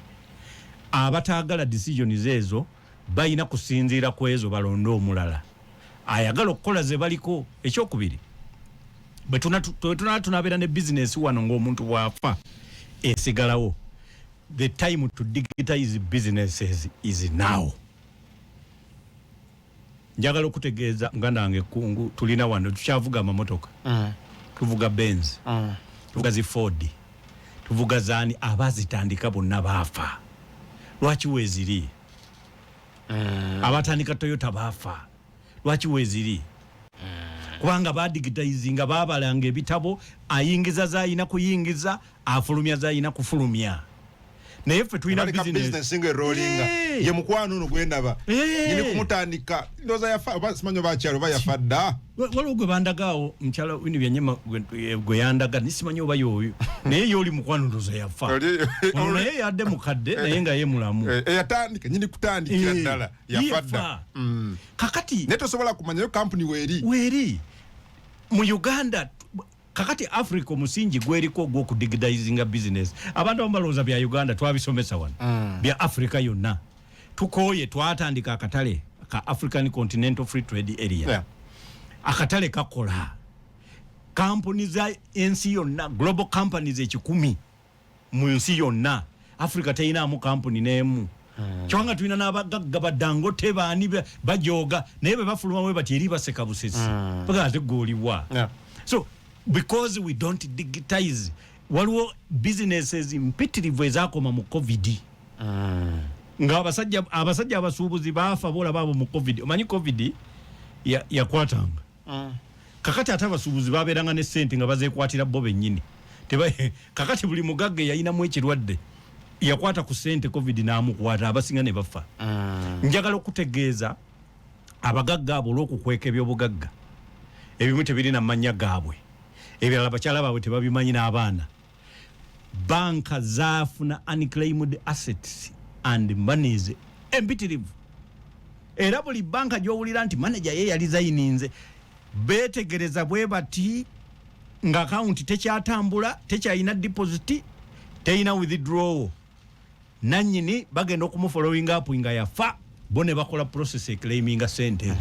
abataagala decisions ezo bayina kusinziira ku ezo balonde omulala ayagala okukola ze baliko. Ekyokubiri bwe tunabeera ne business wano ng'omuntu bw'afa esigalawo, the time to digitize businesses is now. njagala okutegeeza muganda wange Kungu tulina wano tukyavuga amamotoka tuvuga Benz tuvuga zi Ford tuvuga zaani abazitandika bonna baafa lwaki weziri abatandika Toyota baafa lwaki weziri kubanga badigitizinga babalanga ebitabo ayingiza zayina kuyingiza afulumya zayina kufulumya naye ffe tulina business singe rolling ye mukwano no gwendaba nyine kumutandika ndoza yafa simanyo bakyalo bayafadda waliwo gwe bandagaawo mukyala wini byanyema gwe yandaga nisimanyo oba yoyo naye yoli mukwano ndoza yafa naye yadde mukadde naye nga ye mulamu yatandika nyine kutandikira ddala yafadda kakati netosobola kumanya yo company weri mu Uganda kakati Africa omusingi gweriko gw'okudigitizinga business abantu abalowooza bya Uganda twabisomesa wano bya Africa yonna tukooye twatandika akatale ka African Continental Free Trade Area akatale kakola kampuni za ensi yonna global companies 10 mu nsi yonna Africa teyinaamu kampuni n'emu kyanga tulina n'abagagga badangote baani bajoga naye bwe bafuluma bwe bati eri baseka busesi bagaze gooliwa so because we don't digitize waliwo businesses mpitirivu ezaakoma mu COVID nga abasajja abasuubuzi baafa bola baabo mu COVID omanyi COVID yakwatanga kakati ate abasuubuzi babeeranga ne ssente nga bazeekwatira bo bennyini kakati buli mugagga yayinamu ekirwadde yakwata ku ssente COVID n'amukwata abasinga ne bafa njagala okutegeeza abagagga abo olw'okukweka ebyobugagga ebimu tebirina mannya gaabwe ebirala bakyala baabwe tebabimanyi n'abaana banka zaafuna unclaimed assets and monies empitirivu era buli banka gy'owulira nti manager ye yali zayininze beetegereza bwe bati nga akawunti tekyatambula tekyalina deposit teyina withdrawal nannyini bagenda okumufollowing up nga yafa bo ne bakola process eclaiminga sente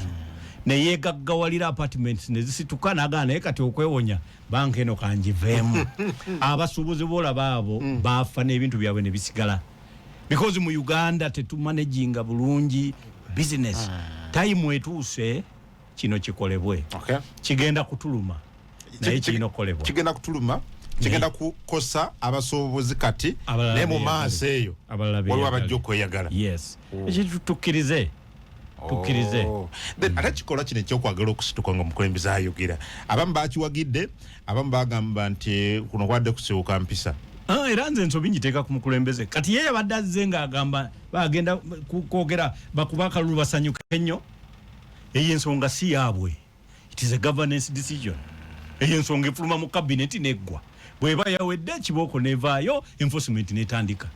neyegaggawalira apartments nezisituka n'agaana naye kati okwewonya banka eno kanjiveemu abasuubuzi boolaba abo baafa n'ebintu byabwe ne bisigala because mu Uganda tetumanaginga bulungi business time etuuse kino kikolebwe kigenda kutuluma naye kirina okukolebwa kigenda kutuluma kigenda kukosa abasuubuzi kati naye mu maaso eyo waliwo abajja okweyagala ekitukkirize ate kikola kino ekyokwagala okusituka nga omukulembeze ayogera abamu bakiwagidde abamu bagamba nti kuno kwadde kusibuka mpisa era nze ensobi njiteeka ku mukulembeze kati ye yabadde azze ng'agamba bagenda kwogera bakuba akalulu basanyuka ennyo eyo ensonga si yaabwe it is a governance decision eyo ensonga efuluma mu kabineti neggwa bw'eba yawedde ekibooko nevaayo enforcement netandika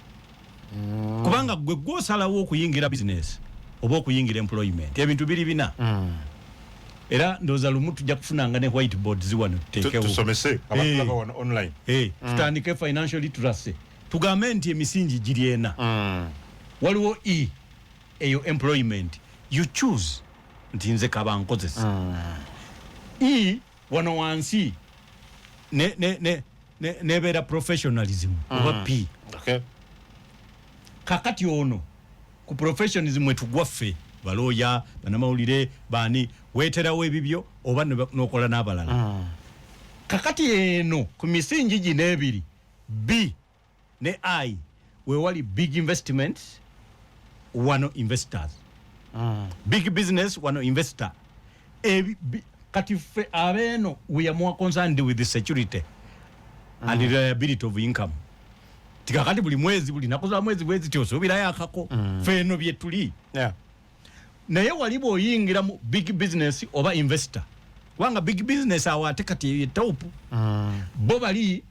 kubanga gwe gw'osalawo okuyingira business oba okuyingira employment ebintu biri bina era ndooza lumu tujja kufunanga ne whiteboard ziwano tuteekewo tusomese abakulaba wano online tutandike financial literacy tugambe nti emisingi giri ena waliwo eyo employment you choose nti nze kaba nkozesa wano wansi nebeera professionalism oba P kakati ono ku professionalism etugwaffe balooya banamawulire baani weeterawo ebibyo oba n'okola n'abalala kakati eno ku misingi gino ebiri B ne I wewali big investment wano investors big business wano investor kati ffe abeeno we are more concerned with the security and the reliability of income tikakati buli mwezi buli nakoza mwezi bwezi tyosuubirayo akako feno bye tuli naye waliwo oyingira mu big business oba investor kubanga big business awo ate kati ye top bo bali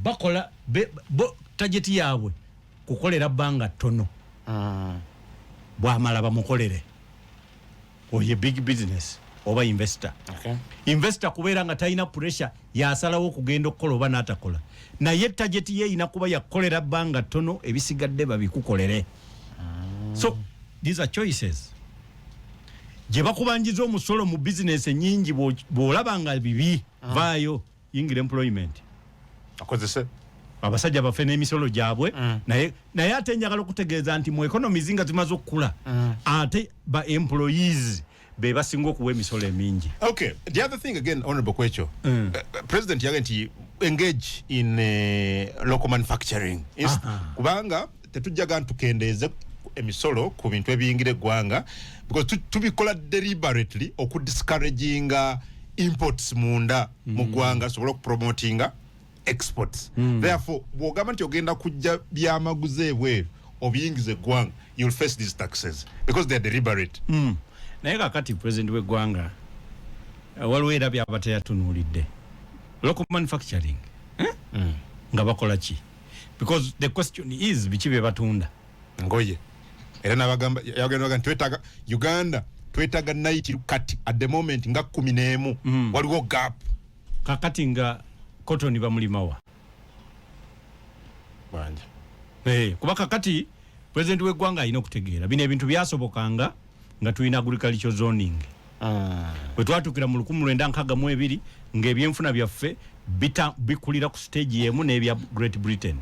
bakola bo target yaabwe kukolera bbanga ttono bwamala bamukolere oye big business oba investor investor kubeera nga talina pressure yasalawo okugenda okukola oba n'atakola naye target ye ina kuba yakolera bbanga ttono ebisigadde babikukolere so these are choices gye bakubanjiza omusolo mu business nyingi bw'olaba nga bibi vaayo yingira employment akozese abasajja bafe n'emisolo gyabwe naye ate njagala okutegeeza nti mu economies nga zimaze okukula ate ba employees be basinga okuwa emisolo emingi. Okay, the other thing again, Honorable Kwecho, President Yagenti engage in local manufacturing. Kubanga tetujjaga ntukendeze emisolo ku bintu ebiyingire gwanga because tubikola deliberately okudiscouraginga imports munda mu gwanga sobola okupromotinga exports. Therefore bwogamba nti ogenda kujja byamaguze ebweru obiyingize gwanga, you'll face these taxes because they are deliberate. Naye kakati president w'eggwanga waliwo era byabate yatunulidde local manufacturing nga bakola ki, because the question is biki bye batunda ngoye era nabagamba yagenda twetaga Uganda twetaga night kati at the moment nga 11 waliwo gap kakati nga cotton bamulimawa banja kuba kakati president w'eggwanga alina okutegeera bino ebintu byasobokanga nga tulina agriculture zoning bwe twatukira mu 1962 ng'ebyenfuna byaffe bikulira ku stage yemu n'ebya Great Britain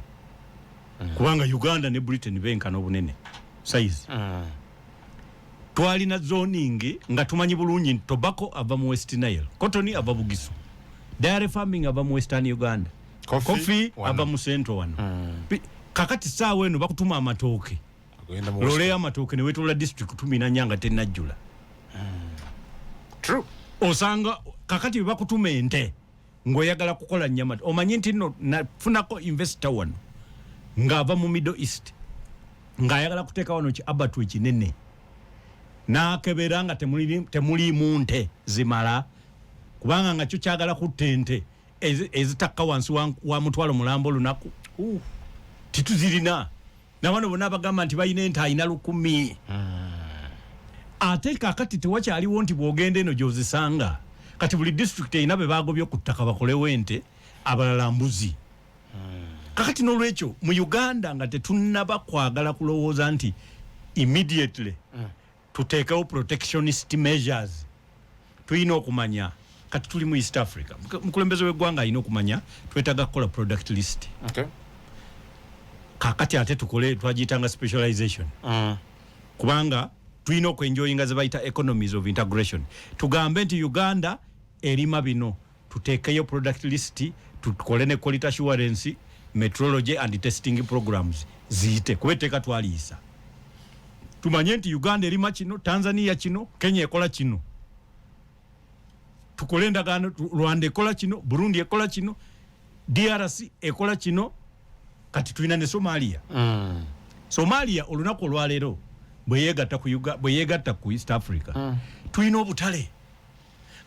kubanga Uganda ne Britain benkana obunene size twalina zoning nga tumanyi bulungi tobacco ava mu West Nile, cotton ava Bugisu, dairy farming ava mu Western Uganda, coffee ava mu Central wano. Kakati saawa eno bakutuma amatooke lole amatooke ne wetula district 14 nga tenajjula. True. Osanga kakati bakutuma ente ngoyagala kukola nyama omanyi nti no nafunako investor wano nga ava mu Middle East nga ayagala kuteeka wano ki abatwe kinene nakebera nga temuli munte zimala kubanga nga kyo kyagala kutente ezitakka wansi wa mutwalo mulambo lunaku tituzirina na wano bona bagamba nti bayina ente ayina 10,000 ate kakati tewakyaliwo nti bwogenda eno gyozisanga kati buli district eyina be bagobye ku ttaka bakolewo ente abalala mbuzi. Kakati n'olwekyo mu Uganda nga tetunnaba kwagala kulowooza nti immediately tuteekewo protectionist measures, tulina okumanya kati tuli mu East Africa, mukulembeze w'eggwanga alina okumanya twetaaga kukola product list. Kakati ate tukole twagiyitanga specialization kubanga tulina okwenjoyinga ze bayita economies of integration. Tugambe nti Uganda erima bino, tuteekeyo product list, tukole ne quality assurance, metrology and testing programs ziyite kubeteka twaliisa. Tumanye nti Uganda erima kino, Tanzania kino, Kenya ekola kino, tukole endagaano, Rwanda ekola kino, Burundi ekola kino, DRC ekola kino, kati tulina ne Somalia. Somalia olunaku olwaleero bweyegatta ku East Africa tulina obutale.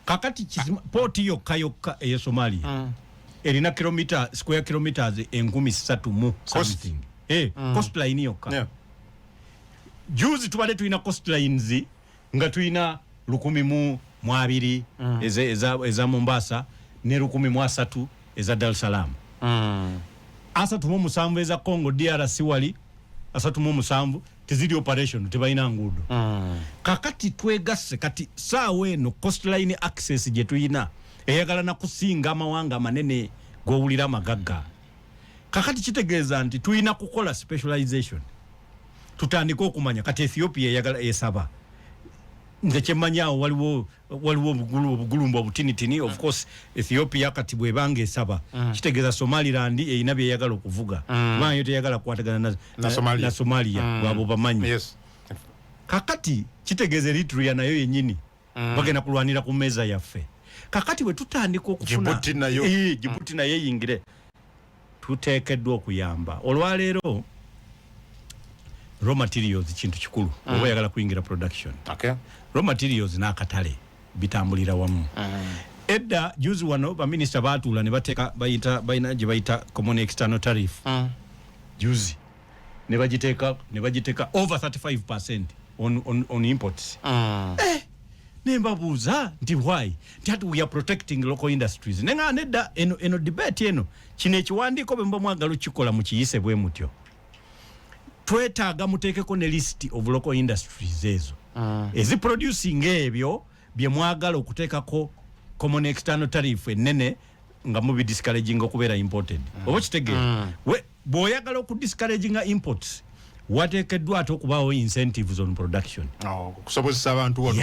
Kakati poti yokka eya Somalia erina square kilometers 3,000 mu something. Coastline yokka. Juzi tubale tulina coastlines nga tulina 1,200 eza Mombasa ne 1,300 eza Dar es Salaam. 37 eza Congo DRC wali 37 tezidi operation tebalina nguudo. Kakati twegasse kati saawa eno coastline access gye tuyina eyagala na kusinga amawanga manene gowulira amagagga. Kakati kitegeeza nti tuyina kukola specialization, tutandika okumanya kati Ethiopia eyagala esaba nze kyemmanyawo waliwo obugulumbu obutinitini. Of course Ethiopia kati bwebanga esaba kitegeeza Somaliland eyina byeyagala okuvuga kubanga yo teyagala kukwatagana na Somalia bwabo bamanyi. Kakati kitegeeza Eritrea nayo yennyini bagenda kulwanira ku mmeeza yaffe. Kakati bwe tutandika okufuna Djibouti nayo eyingire, tuteekeddwa okuyamba. Olwaleero raw materials kintu kikulu oba yagala kuyingira production. Raw materials n'akatale bitambulira wamu. Edda juzi wano baminister baatuula ne bateeka bayina gye bayita common external tariff. Juzi ne bagiteeka over 35% on imports. Nembabuuza nti why that we are protecting local industries. Nenga nedda eno debate eno kino ekiwandiiko bwe mba mwagala okikola mu kiyise bwe mutyo. Twetaaga muteekeko ne list of local industries ezo ezi producing ebyo bye mwagala okuteekako common external tariff enene nga mubi discouraging okubeera imported. Oba kitegeera bw'oyagala okudiscouraginga imports wateekeddwa ate okubaawo incentives on production. Okusobozesa abantu wano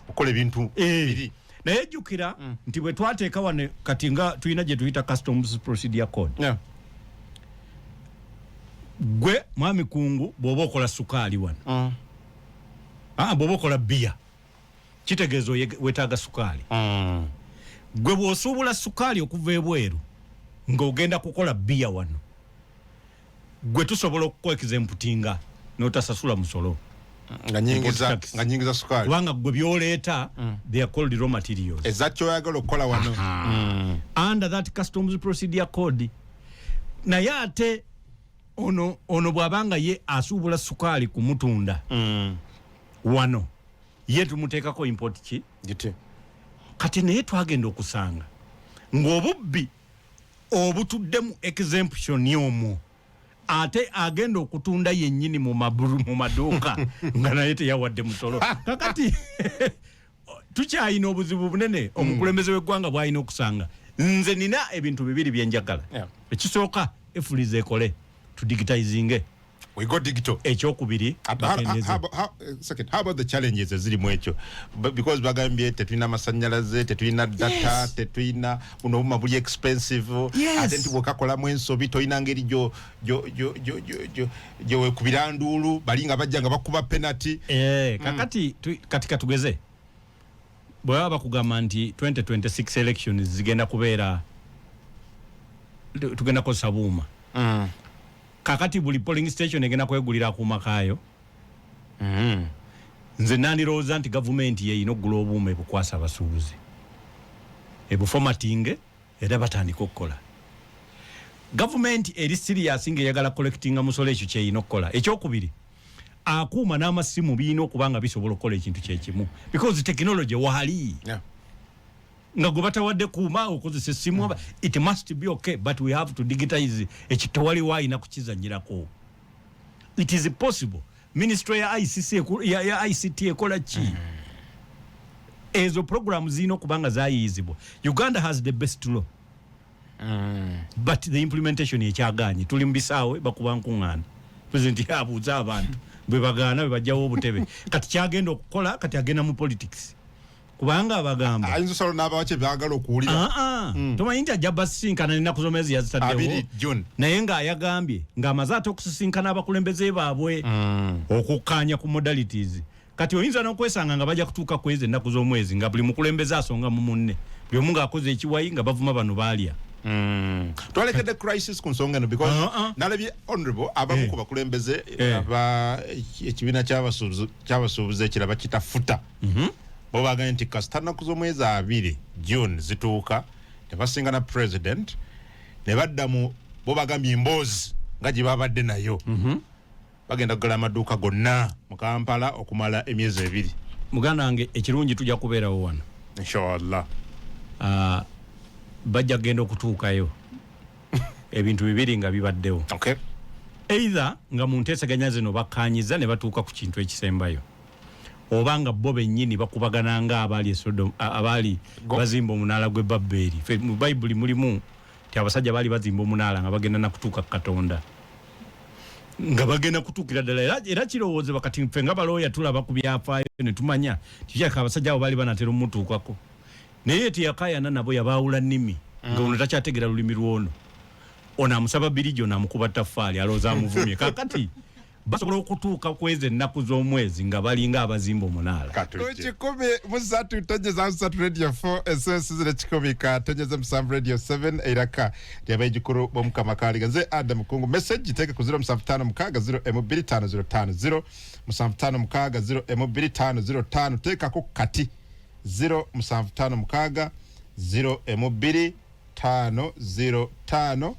okukola ebintu biri. Naye jjukira nti bwe twateeka wano kati nga tulina gye tuyita customs procedure code. Gwe mwami kungu bw'oba okola sukaali wano. Bw'oba okola bbiya kitegeeza weetaaga sukaali. Gwe bw'osuubula sukaali okuva ebweru ng'ogenda kukola bbiya wano, gwe tusobola okukwekizemputinga n'otasasula musolo nga nyingiza sukaali kubanga gwe byoleeta they are called raw materials. Ezakyoyagala okukola wano under that customs procedure code. Naye ate ono bw'abanga ye asuubula sukaali kumutunda wano ye tumuteekako import ki gite. Kati naye twagenda okusanga ng'obubbi obutuddemu exemption omwo ate agenda okutunda yennyini mu maduuka nga naye teyawadde musolo. Kakati tukyayina obuzibu bunene omukulembeze w'eggwanga bw'alina okusanga. Nze nina ebintu bibiri bye njagala. Ekisooka efuliza ekole tudigitizinge. We go digital. Ekyokubiri how about the challenges eziri mu ekyo? Because bagambye tetulina masannyalaze, tetulina data, tetulina buno buli expensive. Ate nti bw'okakolamu ensobi tolina ngeri gye weekubira nduulu balinga bajja nga bakuba penalty. Kakati katika tugeze bwe baba bakugamba nti 2026 elections zigenda kubeera tugenda kosa buuma. Kakati buli polling station egenda kwegulira ku makaayo. Nze nandirowooza nti gavumenti ye ino oggula obuuma ebukwasa abasuubuzi ebuformatinge era batandika okukola. Gavumenti eri serious ng'eyagala collectinga musolo ekyo kyeyina okukola. Ekyokubiri akuuma n'amasimu birina okubanga bisobola okukola ekintu kyekimu because technology wali nga gwe batawadde kuuma okozesa essimu. It must be okay but we have to digitize ekitawali waayina kukizanyirako. It is possible. Ministry ya ICT ekola ki? Ezo programs zirina okubanga zayiyizibwa. Uganda has the best law. But the implementation yekyagaanye. Tuli mu bisaawe bakuba nkuŋŋaana. President yabuuza abantu bwe bagaana bwe bajjawo obutebe. Kati kyagenda okukola kati agenda mu politics. Kubanga abagamba ayinza solo n'abawache byagala okuwulira. Tomanyi nti ajja basisinkana n'ennaku z'omwezi yazitaddewo. Naye ng'ayagambye ng'amaze ate okusisinkana abakulembeze baabwe okukkaanya ku modalities. Kati oyinza n'okwesanga nga bajja kutuuka kwezi ennaku z'omwezi nga buli mukulembeze asonga mu munne buli omu ng'akoze ekiwayi nga bavuma bano baalya. Twalekedde crisis ku nsonga eno because nalabye honorable abamu ku bakulembeze ekibiina ky'abasuubuzi ekiraba kitafuta bo bagambye nti kasita nnaku z'omwezi 2 June zituuka tebasingana president ne baddamu bo bagambye emboozi nga gye babadde nayo bagenda kugala amaduuka gonna mu Kampala okumala emyezi 2. Muganda wange ekirungi tujja kubeerawo wano inshallah. Bajja genda okutuukayo ebintu bibiri nga bibaddewo. Either nga mu nteesaganya zino bakkaanyiza ne batuuka ku kintu ekisembayo obanga bo bennyini bakubagana nga abaali bazimba omunaala gw'e Babeli. Mu Bayibuli mulimu ti abasajja baali bazimba omunaala nga bagenda na kutuuka ku Katonda nga bagenda kutuukira ddala era kirowoozebwa kati ffe nga balooya tulaba ku byafaayo ne tumanya tikyaka abasajja abo baali banatera omutuukako naye tiyakayana nabo yabaawula nnimi nga ono takyategera lulimi lwono ono amusaba birijo n'amukuba ttaffaali alowooza amuvumye kakati basobola okutuuka kwezi ennaku z'omwezi nga balinga abazimba omunaala. Kikumi musatu tonyeza musatu radio 4 essensi zile kikumi ka tonyeza musanvu radio 7 eiraka lyabaye gikuru bomukamakaaliga nze Adam Kungu message giteeke ku 055 0 0 M2505 teekako kati 055 0 M2505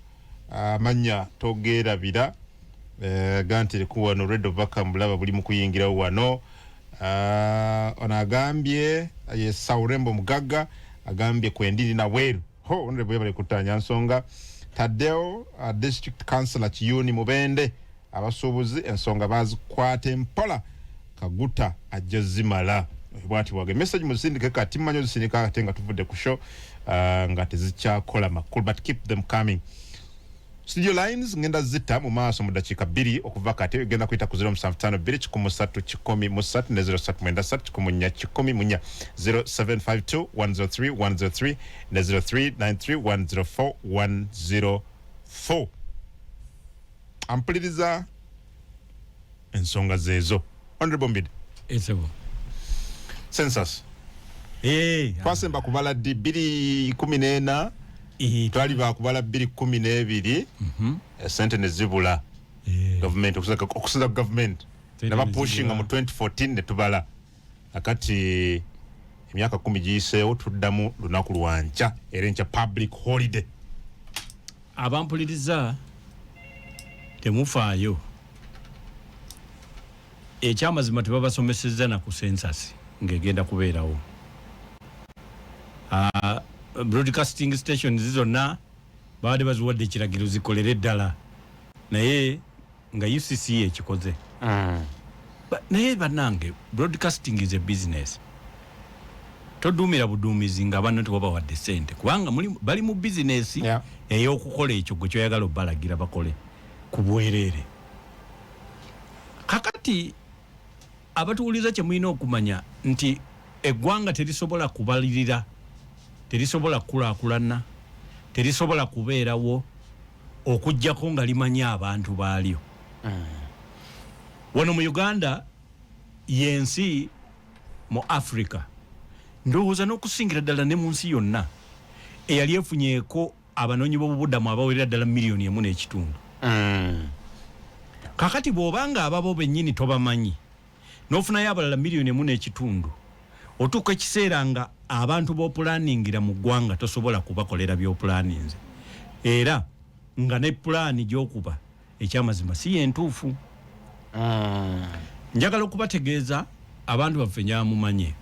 amanya togerabira ganti likuwa no Red Ovaka mbulaba buli mukuyingira wano onagambye ye Saurembo Mugaga agambye kwendiri na weru ho onre bwe bale kutanya nsonga Tadeo district councilor Kiyuni Mubende abasubuzi ensonga bazikwate mpola Kaguta ajazimala bwati wage message muzindike kati manyo zisinika katenga tuvudde ku show nga tezikyakola makulu but keep them coming. Studio lines ngenda zita mu maaso mu dakiika 2 okuva kati genda kuyita ku 0752 13 ne 0793 0752 103 103 ne 0393 104 104. Ampuliriza ensonga zezo. Honorable Mbid. Esebo. Census. Twasemba kubala ddi 2014 twali bakubala 2012 sente ne zibula government okusiza government naba pushing mu 2014 ne tubala akati emyaka 10 giyiseewo tuddamu lunaku lwanca era enkya public holiday. Abampuliriza temufaayo ekyamazima tebabasomesezza na ku census ng'egenda kubeerawo. Broadcasting stations zonna baade baziwadde ekiragiro zikolere ddala naye nga UCC ekikoze. Naye bannange, broadcasting is a business. Toduumira buduumizi nga banno tewabawadde ssente kubanga bali mu business ey'okukola ekyo gwe kyoyagala obbalagira bakole ku bwereere. Kakati abatuwuliza kye mulina okumanya nti eggwanga terisobola kubalirira, terisobola kulaakulana, terisobola kubeerawo okuggyako nga limanya abantu baalyo. Wano mu Uganda yensi mu Africa ndowooza n'okusingira ddala ne mu nsi yonna eyali efunyeeko abanoonyi b'obubudamu abawerera ddala miliyoni 1.5. Kakati bw'obanga ababo bennyini tobamanyi n'ofunayo abalala miliyoni 1.5 otuuka ekiseera nga abantu b'opulaningira mu ggwanga tosobola kubakolera by'opulaninze era nga ne pulaani gy'okuba ekyamazima si yentuufu. Njagala okubategeeza abantu baffe nyamumanye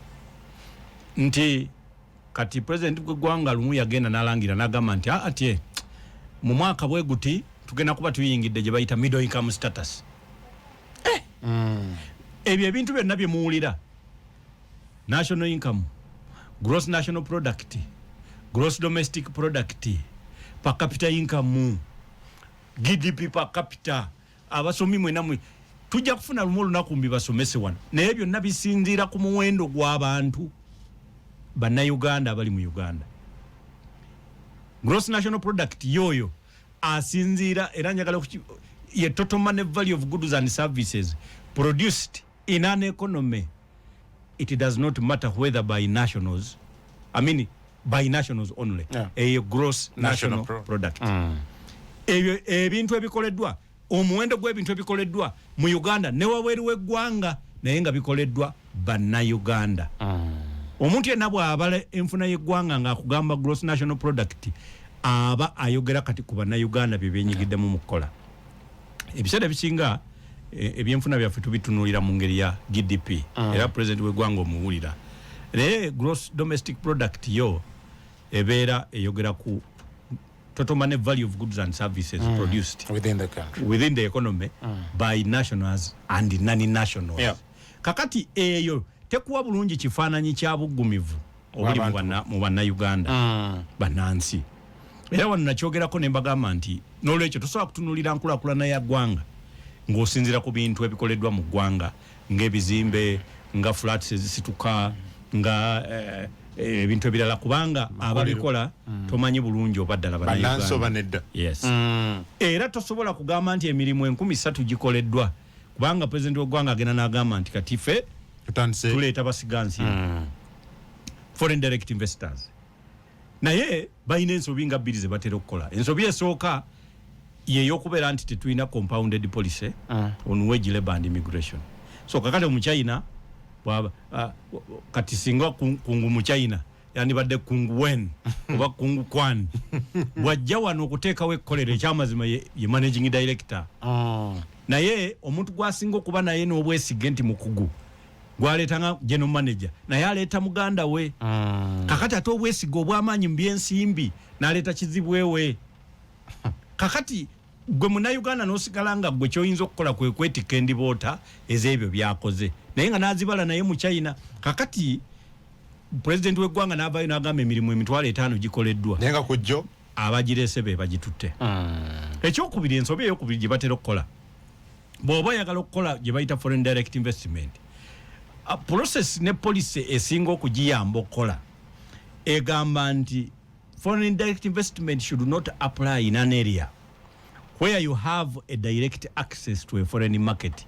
nti kati president gw'eggwanga lumu yagenda n'alangira n'agamba nti ate mu mwaka bwe guti tugenda kuba tuyingidde gye bayita middle income status. Ebyo ebintu byonna bye muwulira, national income, gross national product, gross domestic product, per capita income, GDP per capita, abasomi mwena mwe tujja kufuna lumu olunaku mbibasomese wano naye byonna bisinziira ku muwendo gw'abantu bannayuganda abali mu Uganda. Gross national product yoyo asinziira era njagala ye total money value of goods and services produced in an economy. It does not matter whether by nationals, I mean by nationals only, a gross national product. Ebintu ebikoleddwa, omuwendo gw'ebintu ebikoleddwa mu Uganda ne wabweru w'eggwanga naye nga bikoleddwa bannayuganda. Omuntu yenna bw'abala enfuna y'eggwanga ng'akugamba gross national product aba ayogera kati ku bannayuganda bye byenyigiddemu mu kukola. Ebiseera ebisinga ebyenfuna byaffe tubitunulira mu ngeri ya GDP era president w'eggwanga omuwulira naye gross domestic product yo ebeera eyogera ku total money value of goods and services produced within the country, within the economy by nationals and non-nationals. Kakati eyo tekuwa bulungi kifaananyi kya buggumivu obuli mu bannayuganda bannansi. Era wano nakyogerako ne mbagamba nti n'olwekyo tosobola kutunulira nkulaakulana ya ggwanga ng'osinziira ku bintu ebikoleddwa mu ggwanga ng'ebizimbe, nga flats ezisituka, nga ebintu ebirala kubanga ababikola tomanyi bulungi oba ddala bannayuganda. Yes. Era tosobola kugamba nti emirimu 13,000 gikoleddwa kubanga president w'eggwanga agenda n'agamba nti kati ffe tuleeta basigansi foreign direct investors. Naye balina ensobi nga 2 ze batera okukola. Ensobi esooka yeyokubeera nti tetulina compounded policy on wage labor and immigration. So kakati mu China kati singa kungu mu China yandibadde kungu wen oba kungu kwan bwajja wano okuteekawo ekkolero ekyamazima ye managing director. Naye omuntu gwasinga okuba naye n'obwesige nti mukugu gwaleetanga general manager naye aleeta muganda we. Kakati ate obwesige obw'amaanyi mu byensimbi n'aleeta kizibwewe. Kakati gwe munnayuganda n'osigala nga gwe kyoyinza okukola kwe kwetikka endiboota ez'ebyo byakoze naye nga n'azibala naye mu China. Kakati president w'eggwanga n'avaayo n'agamba emirimu 50,000 gikoleddwa naye nga kujjo abagirese be bagitutte ekyokubiri ensobi eyokubiri gye batera okukola bw'oba oyagala okukola gye bayita foreign direct investment process ne policy esinga okugiyamba okukola egamba nti foreign direct investment should not apply in an area where you have a direct access to a foreign market.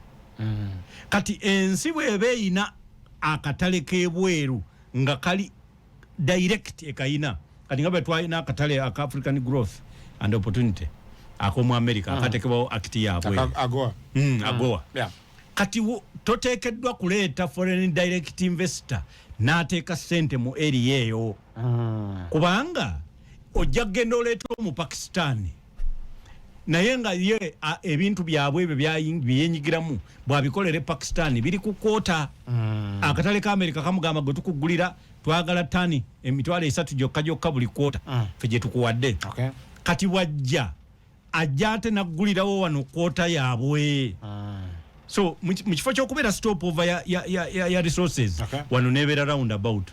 Kati ensi bw'eba eyina akatale k'ebweru nga kali direct ekayina kati nga bwe twalina akatale aka African Growth and Opportunity ak'omu America akatekebwawo akiti yaabwe AGOA. Kati toteekeddwa kuleeta foreign direct investor n'ateeka ssente mu area eyo kubanga ojja kugenda oleeta mu Pakistan naye nga ye ebintu byabwe ebyo byenyigiramu bwabikolere Pakistan biri ku kwota akatale ka America kamugamba gwe tukugulira twagala tani emitwalo 3 gyokka buli kwota fe gye tukuwadde kati wajja ajja ate naggulirawo wano kwota yaabwe so mu kifo ky'okubeera stop over ya resources wano nebeera roundabout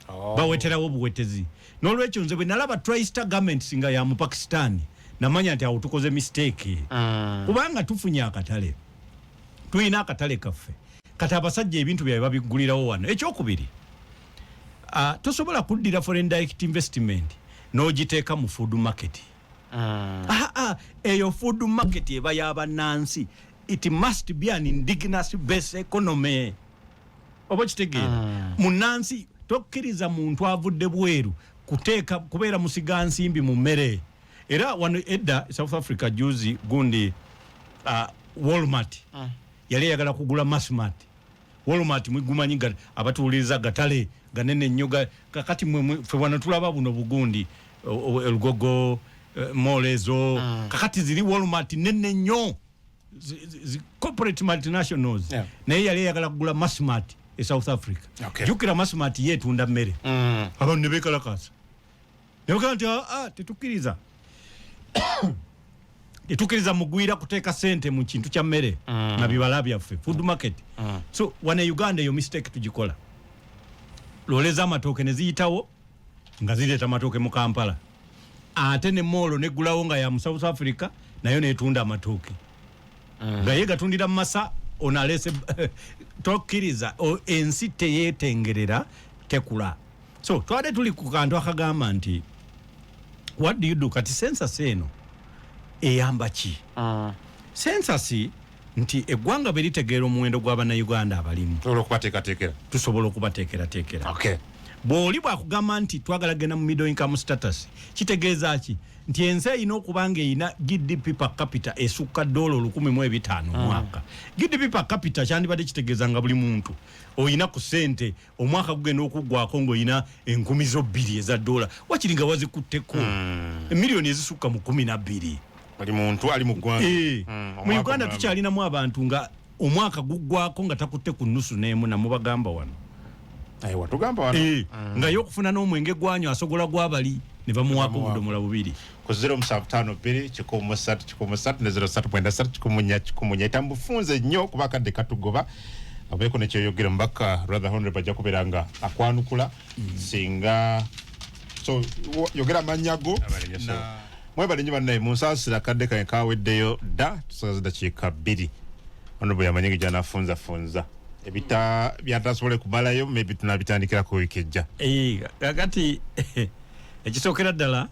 baweterawo buwetezi n'olwekyo nze bwe nalaba tri-star government nga ya mu Pakistan namanya nti awo tukoze mistake kubanga tufunye akatale tulina akatale kaffe kati abasajja ebintu byabwe babigulirawo wano ekyokubiri tosobola kuddira foreign direct investment n'ogiteeka mu food market eyo food market eba y'abannansi it must be an indigenous based economy oba kitegeera munnansi tokkiriza muntu avudde bweru kuteeka kubeera musiga nsimbi mu mmere era wano edda South Africa juzi gundi Walmart yali yagala kugula Massmart Walmart mwigumanyi abatuuliriza gatale ganene nnyo kakati ffe wano tulaba buno bugundi Elgogo Molezo kakati ziri Walmart nene nnyo corporate multinationals naye yali yagala kugula Massmart e South Africa jukira Massmart yetunda mmere abantu ne bekalakasa nebakala nti tetukkiriza etukiriza mugwira kuteeka sente mu kintu kya mmere na bibala byaffe food market so wana Uganda yo mistake tugikola loleza amatooke ne ziyitawo nga zireeta amatooke mu Kampala ate ne molo ne gulawo nga ya mu South Africa nayo netunda amatooke nga ye gatundira mu Masa onalese tokkiriza ensi teyetengerera tekula so twade tuli ku kantu akagamba nti what do you do kati census eno eyamba ki census nti eggwanga beritegeera omuwendo gw'abana Uganda abalimu tusobola okubateekera bw'oli bwakugamba nti twagala genda mu middle income status kitegeeza ki nti ensi erina okubanga erina GDP per capita esukka $1,500 omwaka GDP per capita kyandibadde kitegeeza nga buli muntu oyina ku ssente omwaka gugenda okuggwako ng'oyina $2,000 eza dola wakiri nga wazikutteko emiliyoni ezisukka mu 12 buli muntu ali mu ggwanga mu Uganda tukyalinamu abantu nga omwaka guggwako nga takutte ku nnusu n'emu namubagamba wano tugamba wano nga y'okufuna n'omwenge gwanyu asogola gwabali ne bamuwaako obudomola 2 ku 0752 ne 03.3 etambufunze nnyo kuba kadde katugoba abeeko nekyoyogera mbaka rather honorable ajja kubeera nga akwanukula singa so yogera amanyago mwebale nnyo bannaye munsaasira kadde kanye kaweddeyo dda tusaza dakiika 2 honorable yamanyigi gyanafunzafunza ebita byatasobole kumalayo maybe tunabitandikira ku wiiki ejja kakati ekisookera ddala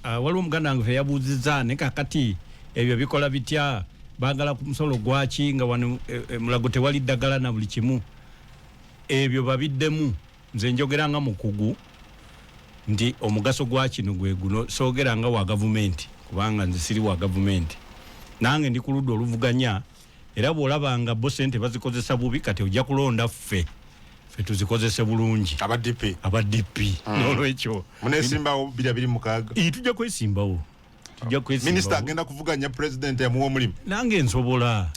waliwo omuganda wange fe yabuuzizza ne kakati ebyo bikola bitya baagala ku musolo gwaki nga wano mulago tewali ddagala na buli kimu ebyo babiddemu nze njogera nga mukugu nti omugaso gwa kino gwe guno soogera nga wa gavumenti kubanga nze siri wa gavumenti nange ndi ku ludda oluvuganya era bw'olabanga bo sente bazikozesa bubi kati ojja kulonda ffe tuzikozese bulungi aba DP n'olwekyo munesimbawo 226 tujja kwesimbawo Minister agenda kuvuganya president yamuwa omulimu nange nsobola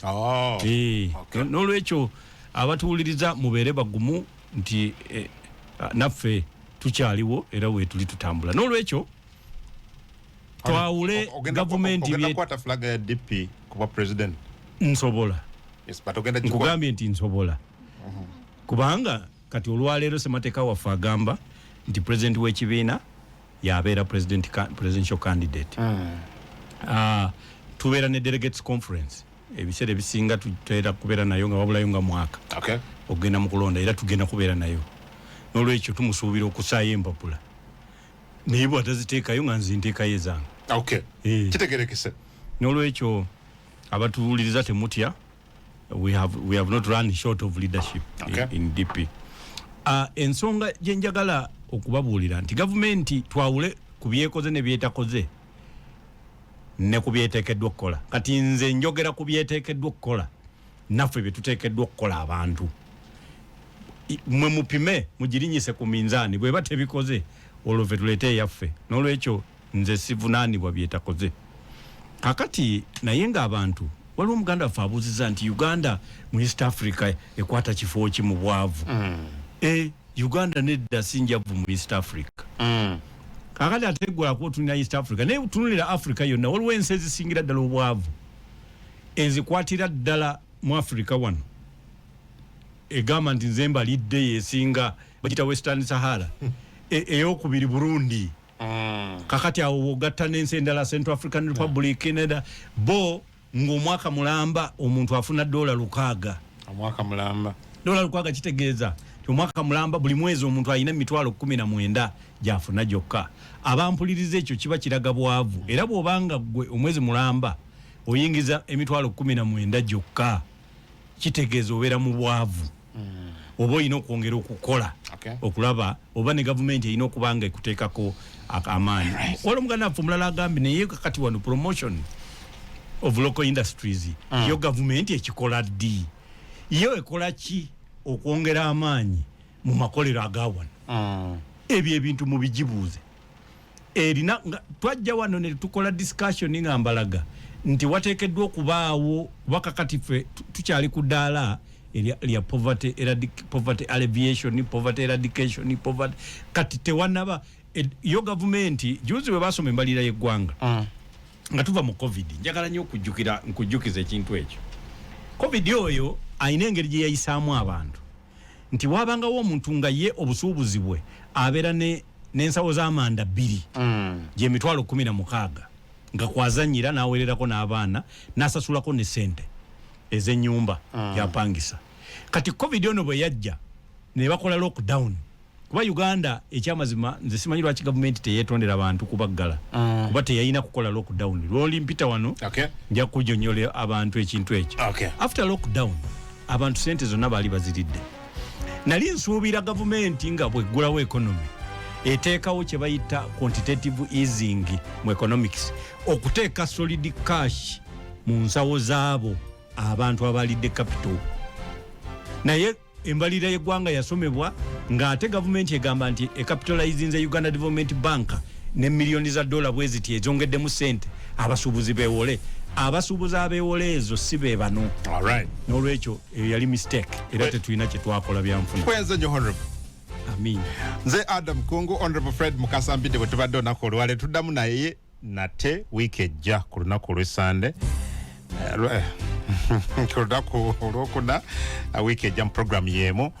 n'olwekyo abatuwuliriza mubeere bagumu nti naffe tukyaliwo era weetuli tutambula n'olwekyo twawule gavumenti ogenda kukwata flag ya DP kuba president nsobola nkugambye nti nsobola kubanga kati olwaleero Ssemateeka waffe agamba nti president w'ekibiina yabeera presidential candidate. Tubeera ne delegates conference ebiseera ebisinga tutera kubeera nayo nga wabulayo nga mwaka ogenda mu kulonda era tugenda kubeera nayo n'olwekyo tumusuubira okusaayo empapula naye bw'ataziteekayo nga nzinteekayo ezange kitegerekese n'olwekyo abatuwuliriza temutya we have not run short of leadership in DP. Ensonga gye njagala okubabuulira nti gavumenti twawule ku byekoze ne byetakoze ne ku byeteekeddwa okukola. Kati nze njogera ku byeteekeddwa okukola naffe bye tuteekeddwa okukola abantu. Mwe mupime mugirinyise ku minzaani bweba tebikoze olwo ffe tuleete yaffe n'olwekyo nze sivunaanibwa byetakoze. Kakati naye ng'abantu waliwo omuganda waffe abuuziza nti Uganda mu East Africa ekwata kifo ki mu bwavu. Uganda nedda sinjavu mu East Africa. Kakati ate gwola kuba tulina East Africa naye tunulira Africa yonna waliwo ensi ezisingira ddala obwavu ezikwatira ddala mu Africa wano egamba nti nze mbalidde yesinga bagita Western Sahara eyokubiri Burundi. Kakati awo wogatta n'ensi endala Central African Republic Canada bo ng'omwaka mulamba omuntu afuna $600. Omwaka mulamba $600 kitegeeza omwaka mulamba buli mwezi omuntu alina $19,000 gyafuna gyokka. Abampuliriza ekyo kiba kiraga bwavu era bw'obanga gwe omwezi mulamba oyingiza $19,000 gyokka kitegeeza obeera mu bwavu. Oba olina okwongera okukola okulaba oba ne gavumenti erina okubanga ekuteekako amaanyi. Waliwo omuganda waffe omulala agambye naye kakati wano promotion of local industries yo gavumenti ekikola ddi yo ekola ki okwongera amaanyi mu makolero agawano. Ebyo ebintu mu bijibuuze erina twajja wano ne tukola discussion nga mbalaga nti wateekeddwa okubaawo bakakati ffe tukyali ku ddaala lya poverty alleviation, poverty eradication, poverty kati tewanaba yo gavumenti juzi bwe basoma embalira y'eggwanga nga tuva mu COVID. Njagala nnyo nkujjukiza ekintu ekyo. COVID oyo ayina engeri gye yayisaamu abantu nti wabangawo omuntu nga ye obusuubuzi bwe abeera n'ensawo z'amanda 2 gye $16,000 nga kwazannyira n'aweererako n'abaana n'asasulako ne ssente ez'ennyumba yapangisa. Kati COVID ono bwe yajja ne bakola lockdown kuba Uganda ekyamazima nze simanyi lwaki gavumenti teyeetondera abantu kubaggala kuba teyayina kukola lockdown. Lw'olimpita wano nja kujonyola abantu ekintu ekyo. After lockdown abantu sente zonna baali baziridde. Nali nsuubira gavumenti nga bweggulawo economy eteekawo kye bayita quantitative easing mu economics okuteeka solid cash mu nsawo zaabo abantu abalidde capital. Naye embalira y'eggwanga yasomebwa ng'ate gavumenti egamba nti ecapitalizinze Uganda Development Bank ne millioni za $, bwe ziti ezongeddemu ssente abasuubuzi beewole. Abasuubuzi abeewole ezo si be bano. N'olwekyo yali mistake era tetulina kye twakola byanfuna. Kwenze nnyo Honorable. Amin. Nze Adam Kungu, Honorable Fred Mukasambidde bwe tubadde olunaku olwale tuddamu naye nate wiiki ejja ku lunaku olw'Essande. Ku lunaku olwokuna wiiki ejja mu program y'emu.